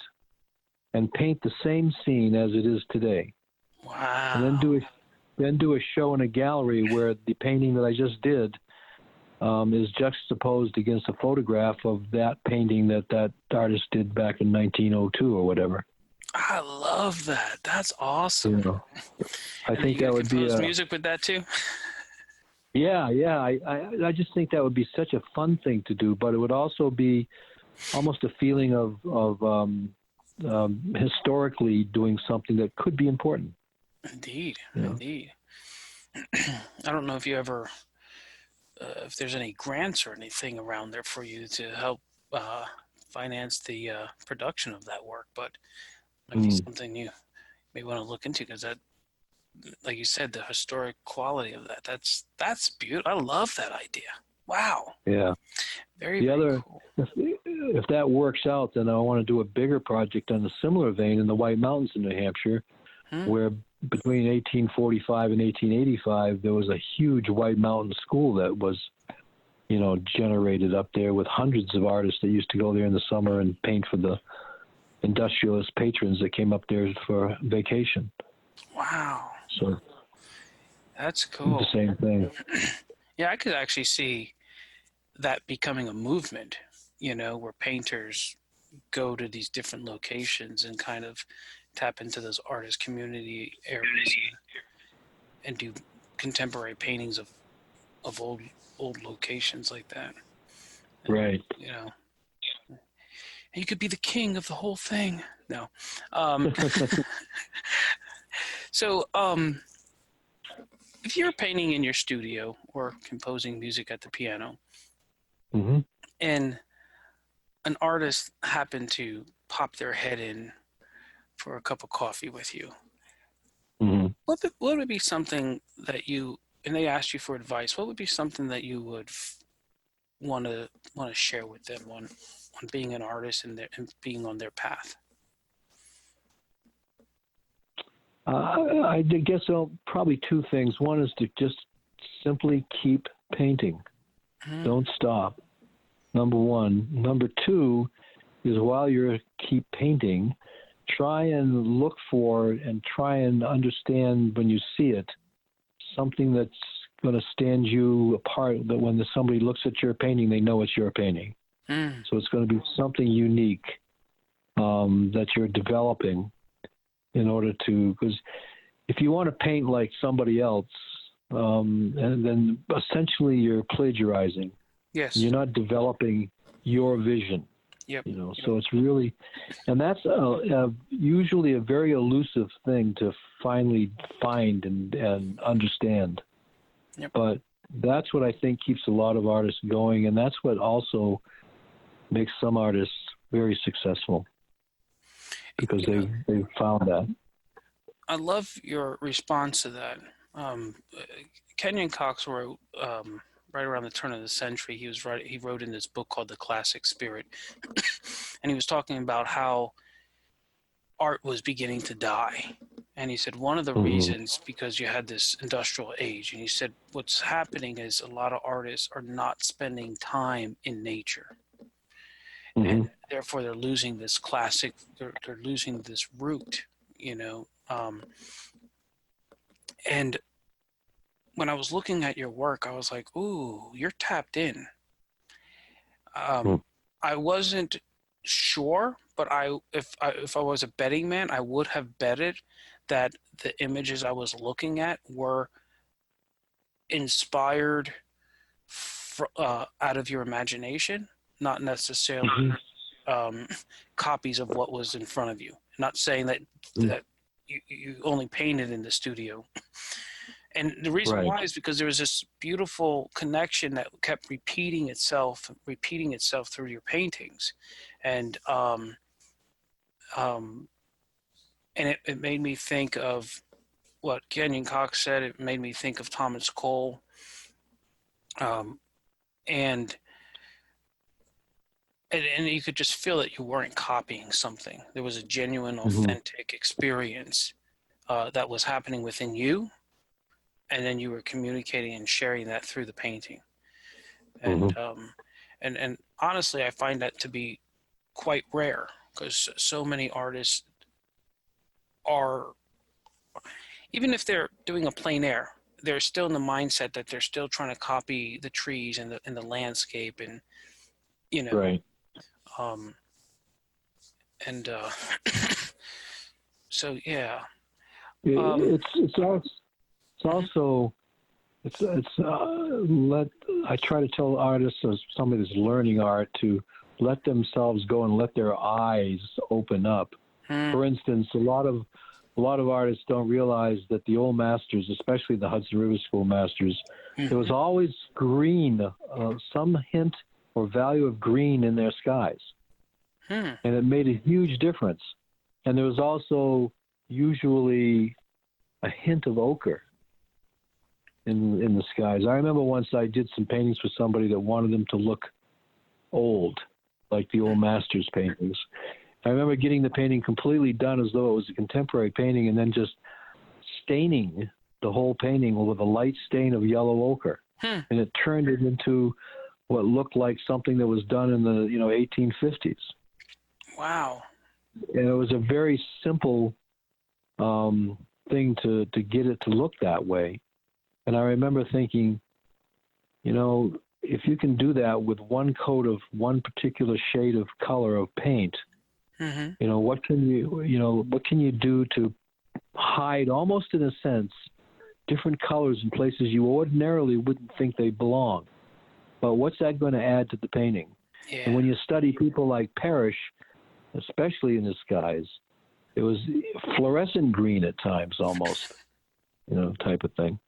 and paint the same scene as it is today. Wow. And then do a show in a gallery where the painting that I just did is juxtaposed against a photograph of that painting that artist did back in 1902 or whatever. I love that. That's awesome. I think that would be music with that too. Yeah. I just think that would be such a fun thing to do, but it would also be almost a feeling of historically doing something that could be important. Indeed. I don't know if you ever, if there's any grants or anything around there for you to help finance the production of that work, but it might be something you may want to look into, because that, like you said, the historic quality of that's beautiful. I love that idea. Wow. Yeah. Very cool. If that works out, then I want to do a bigger project on a similar vein in the White Mountains in New Hampshire, where between 1845 and 1885, there was a huge White Mountain school that was, generated up there with hundreds of artists that used to go there in the summer and paint for the industrialist patrons that came up there for vacation. Wow. So that's cool. The same thing. Yeah, I could actually see that becoming a movement, where painters go to these different locations and kind of tap into those artist community areas and do contemporary paintings of old locations like that. And, right. And you could be the king of the whole thing. No. So, if you're painting in your studio or composing music at the piano, and an artist happened to pop their head in for a cup of coffee with you, what would be something that and they asked you for advice, what would be something that you would want to share with them on being an artist and being on their path? I guess probably two things. One is to just simply keep painting. Don't stop. Number one. Number two is while you're keep painting, try and look for and try and understand when you see it something that's going to stand you apart. That when somebody looks at your painting, they know it's your painting. So it's going to be something unique that you're developing in order to. Because if you want to paint like somebody else, and then essentially you're plagiarizing. Yes. You're not developing your vision. Yep. So it's really, and that's usually a very elusive thing to finally find and understand. Yep. But that's what I think keeps a lot of artists going, and that's what also makes some artists very successful because they've found that. I love your response to that. Kenyon Cox wrote right around the turn of the century. He wrote in this book called The Classic Spirit, and he was talking about how art was beginning to die. And he said one of the reasons because you had this industrial age, and he said what's happening is a lot of artists are not spending time in nature, and therefore they're losing this classic. They're losing this root, and when I was looking at your work, I was like, ooh, you're tapped in. I wasn't sure, but if I was a betting man, I would have betted that the images I was looking at were inspired out of your imagination, not necessarily copies of what was in front of you. Not saying that you only painted in the studio. And the reason why is because there was this beautiful connection that kept repeating itself through your paintings. And it made me think of what Kenyon Cox said. It made me think of Thomas Cole. And you could just feel that you weren't copying something. There was a genuine, authentic experience that was happening within you. And then you were communicating and sharing that through the painting. And and honestly, I find that to be quite rare because so many artists are, even if they're doing a plein air, they're still in the mindset that they're still trying to copy the trees and the landscape, and so yeah. I try to tell artists, as somebody that's learning art, to let themselves go and let their eyes open up. For instance, a lot of artists don't realize that the old masters, especially the Hudson River School masters, there was always green, some hint or value of green in their skies. And it made a huge difference. And there was also usually a hint of ochre in the skies. I remember once I did some paintings for somebody that wanted them to look old, like the old masters paintings. I remember getting the painting completely done as though it was a contemporary painting, and then just staining the whole painting with a light stain of yellow ochre. And it turned it into what looked like something that was done in the 1850s. Wow. And it was a very simple thing to get it to look that way. And I remember thinking, if you can do that with one coat of one particular shade of color of paint, what can you do to hide, almost in a sense, different colors in places you ordinarily wouldn't think they belong? But what's that going to add to the painting? Yeah. And when you study people like Parrish, especially in the skies, it was fluorescent green at times, almost, type of thing.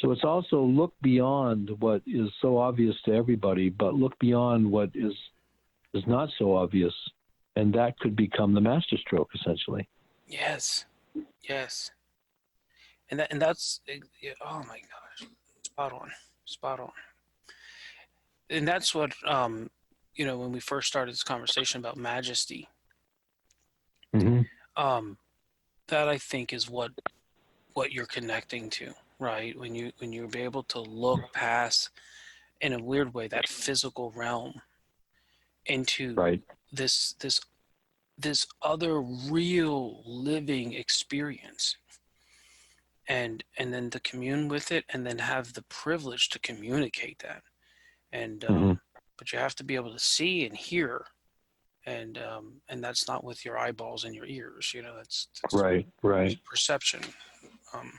So it's also look beyond what is so obvious to everybody, but look beyond what is not so obvious, and that could become the masterstroke, essentially. Yes. And that's, oh my gosh, spot on. And that's what when we first started this conversation about majesty, that I think is what you're connecting to, right? When you're able to look past, in a weird way, that physical realm into Right. this other real living experience, and then to commune with it, and then have the privilege to communicate that. And Mm-hmm. but you have to be able to see and hear, and that's not with your eyeballs and your ears. That's Right. Right. perception. Um,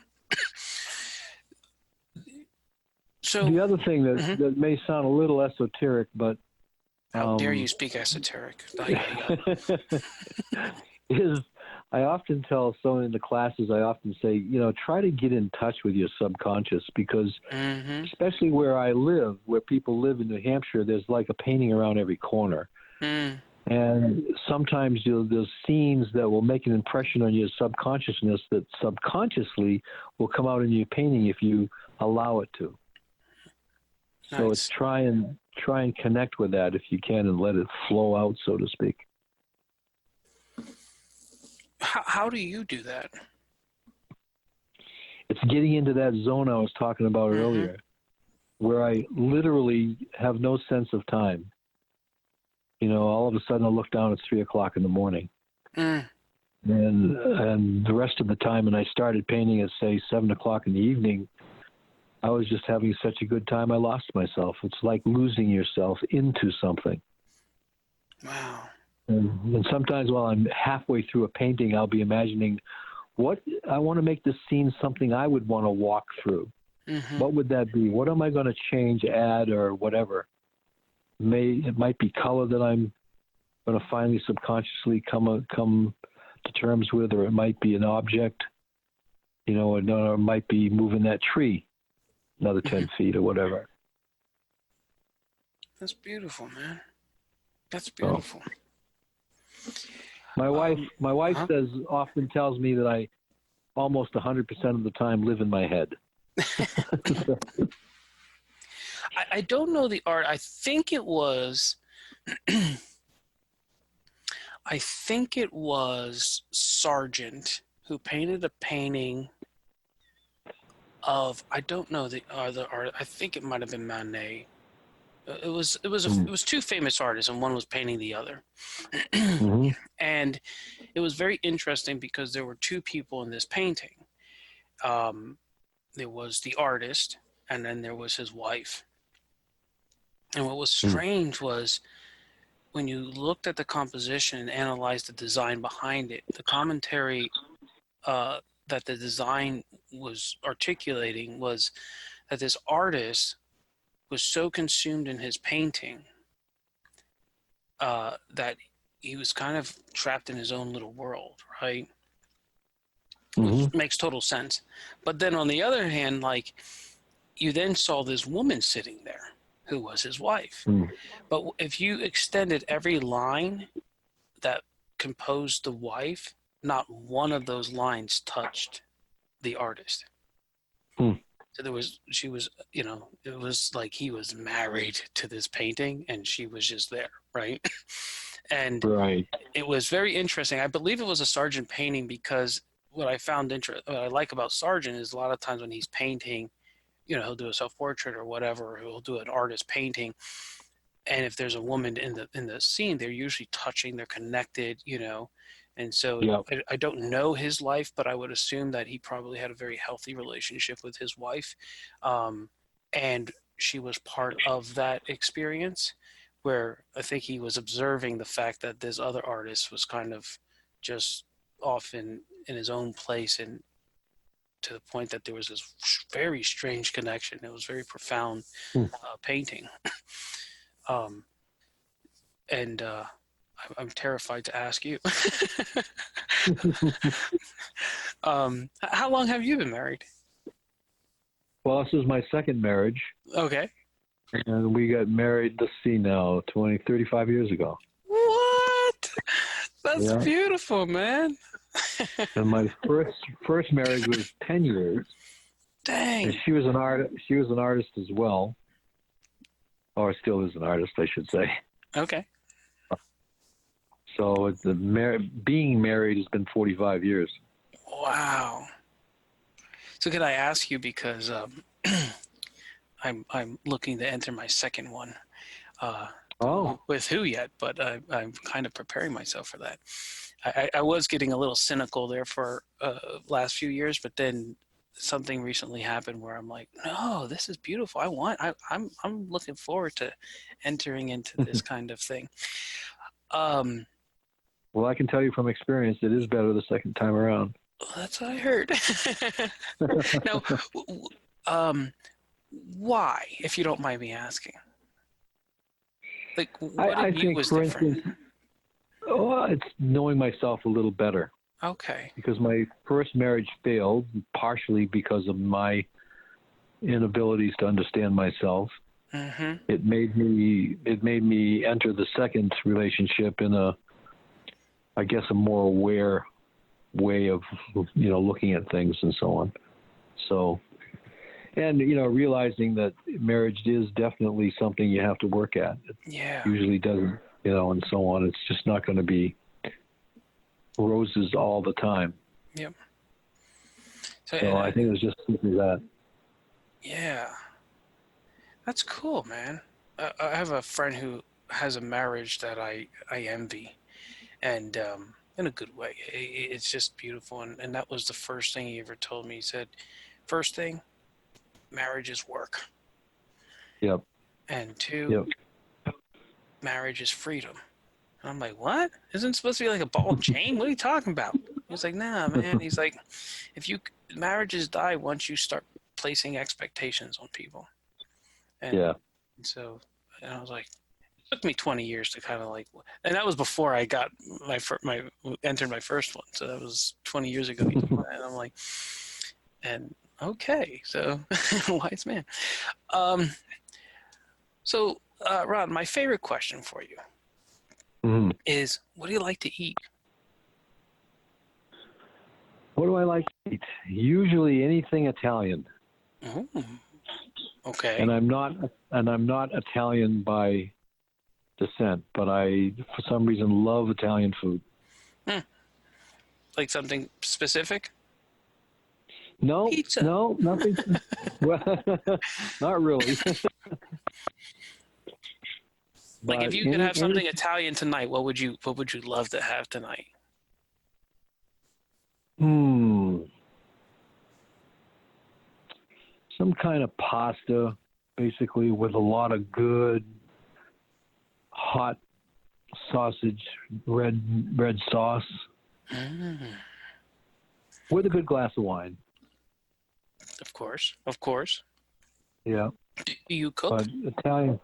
so, The other thing mhm. that may sound a little esoteric, but How dare you speak esoteric? is I often tell someone in the classes, I often say, try to get in touch with your subconscious, because Mm-hmm. especially where I live, where people live in New Hampshire, there's like a painting around every corner. Mm. And sometimes there's scenes that will make an impression on your subconsciousness that subconsciously will come out in your painting if you allow it to. So it's Nice. try and connect with that if you can, and let it flow out, so to speak. How do you do that? It's getting into that zone I was talking about Mm-hmm. earlier, where I literally have no sense of time. All of a sudden I look down, it's 3:00 in the morning. Mm. And the rest of the time, and I started painting at, say, 7:00 in the evening, I was just having such a good time, I lost myself. It's like losing yourself into something. Wow. And sometimes while I'm halfway through a painting, I'll be imagining, what I want to make this scene something I would want to walk through. Mm-hmm. What would that be? What am I going to change, add, or whatever? It might be color that I'm going to finally subconsciously come to terms with, or it might be an object, or it might be moving that tree another 10 feet or whatever. That's beautiful, man. That's So, beautiful. my wife Uh-huh. often tells me that I almost 100% of the time live in my head. I don't know the art. I think it was Sargent who painted a painting of, I don't know the other art. I think it might have been Manet. It was two famous artists, and one was painting the other. Mm-hmm. And it was very interesting because there were two people in this painting. There was the artist, and then there was his wife. And what was strange was, when you looked at the composition and analyzed the design behind it, the commentary that the design was articulating was that this artist was so consumed in his painting that he was kind of trapped in his own little world, right? Mm-hmm. Which makes total sense. But then on the other hand, like, you then saw this woman sitting there who was his wife. Mm-hmm. But if you extended every line that composed the wife, not one of those lines touched the artist. Mm. So she was, it was like he was married to this painting and she was just there, right? And Right. it was very interesting. I believe it was a Sargent painting, because what I like about Sargent is, a lot of times when he's painting, he'll do a self-portrait or whatever, or he'll do an artist painting. And if there's a woman in the scene, they're usually touching, they're connected, And so Yep. I don't know his life, but I would assume that he probably had a very healthy relationship with his wife. And she was part of that experience, where I think he was observing the fact that this other artist was kind of just off in his own place, and to the point that there was this very strange connection. It was very profound painting. And I'm terrified to ask you. How long have you been married? Well, this is my second marriage. Okay. And we got married, let's see now, 35 years ago. What? That's Yeah. beautiful, man. And my first marriage was 10 years. Dang. And she was an artist as well. Or still is an artist, I should say. Okay. So being married has been 45 years. Wow. So could I ask you, because I'm looking to enter my second one. With who yet? But I'm kind of preparing myself for that. I was getting a little cynical there for last few years, but then something recently happened where I'm like, no, this is beautiful. I'm looking forward to entering into this kind of thing. Well, I can tell you from experience, it is better the second time around. That's what I heard. Now, why, if you don't mind me asking? Like, what I in you think, was for different? instance, it's knowing myself a little better. Okay. Because my first marriage failed, partially because of my inabilities to understand myself. Mm-hmm. It made me enter the second relationship in a more aware way of, looking at things and so on. So, and, realizing that marriage is definitely something you have to work at. It usually doesn't, and so on. It's just not going to be roses all the time. Yep. So I think it was just simply that. Yeah. That's cool, man. I have a friend who has a marriage that I envy, and in a good way. It's just beautiful, and that was the first thing he ever told me. He said, first thing, marriage is work. Yep. And two, marriage is freedom. And I'm like, what? Isn't it supposed to be like a ball and chain? What are you talking about? He's like, nah, man. He's like, marriages die once you start placing expectations on people. And so, and I was like, it took me 20 years to kind of like, and that was before I got entered my first one. So that was 20 years ago. And I'm like, and okay, so wise man. So, Ron, my favorite question for you is, what do you like to eat? What do I like to eat? Usually anything Italian. Okay. And I'm not Italian by descent, but I, for some reason, love Italian food. Like something specific? No, Pizza. No, nothing. Well, not really. Like, if you could have something Italian tonight, what would you love to have tonight? Some kind of pasta, basically, with a lot of good hot sausage, red sauce, with a good glass of wine. Of course. Yeah. Do you cook? But Italian,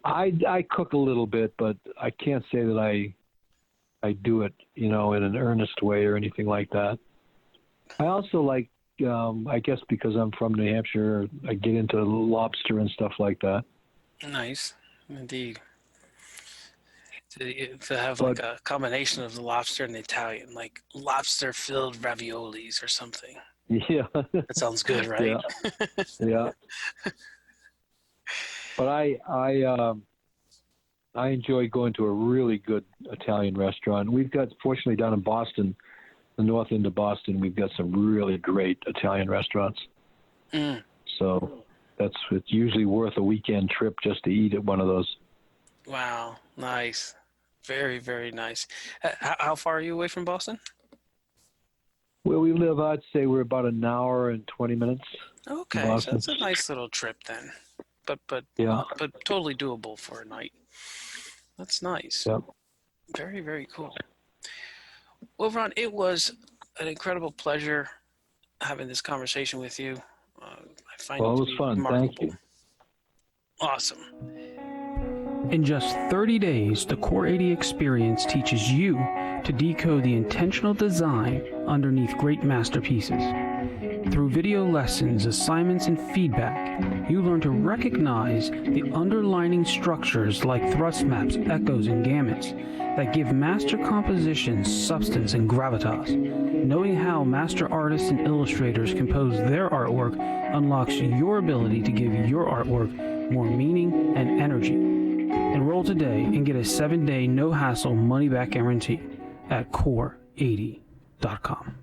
I cook a little bit, but I can't say that I do it, in an earnest way or anything like that. I also like, I guess because I'm from New Hampshire, I get into lobster and stuff like that. Nice, indeed. To have like a combination of the lobster and the Italian, like lobster-filled raviolis or something. Yeah. That sounds good, right? Yeah. But I enjoy going to a really good Italian restaurant. We've got, fortunately, down in Boston, the north end of Boston, we've got some really great Italian restaurants. So it's usually worth a weekend trip just to eat at one of those. Wow, nice. Very, very nice. How far are you away from Boston? Where we live, I'd say we're about an hour and 20 minutes. Okay, so that's a nice little trip then. But totally doable for a night. That's nice. Yep. Very, very cool. Well, Ron, it was an incredible pleasure having this conversation with you. I find it was fun. Remarkable. Thank you. Awesome. In just 30 days, the Core 80 experience teaches you to decode the intentional design underneath great masterpieces. Through video lessons, assignments, and feedback, you learn to recognize the underlying structures like thrust maps, echoes, and gamuts that give master compositions substance and gravitas. Knowing how master artists and illustrators compose their artwork unlocks your ability to give your artwork more meaning and energy. Enroll today and get a 7-day no-hassle money-back guarantee at core80.com.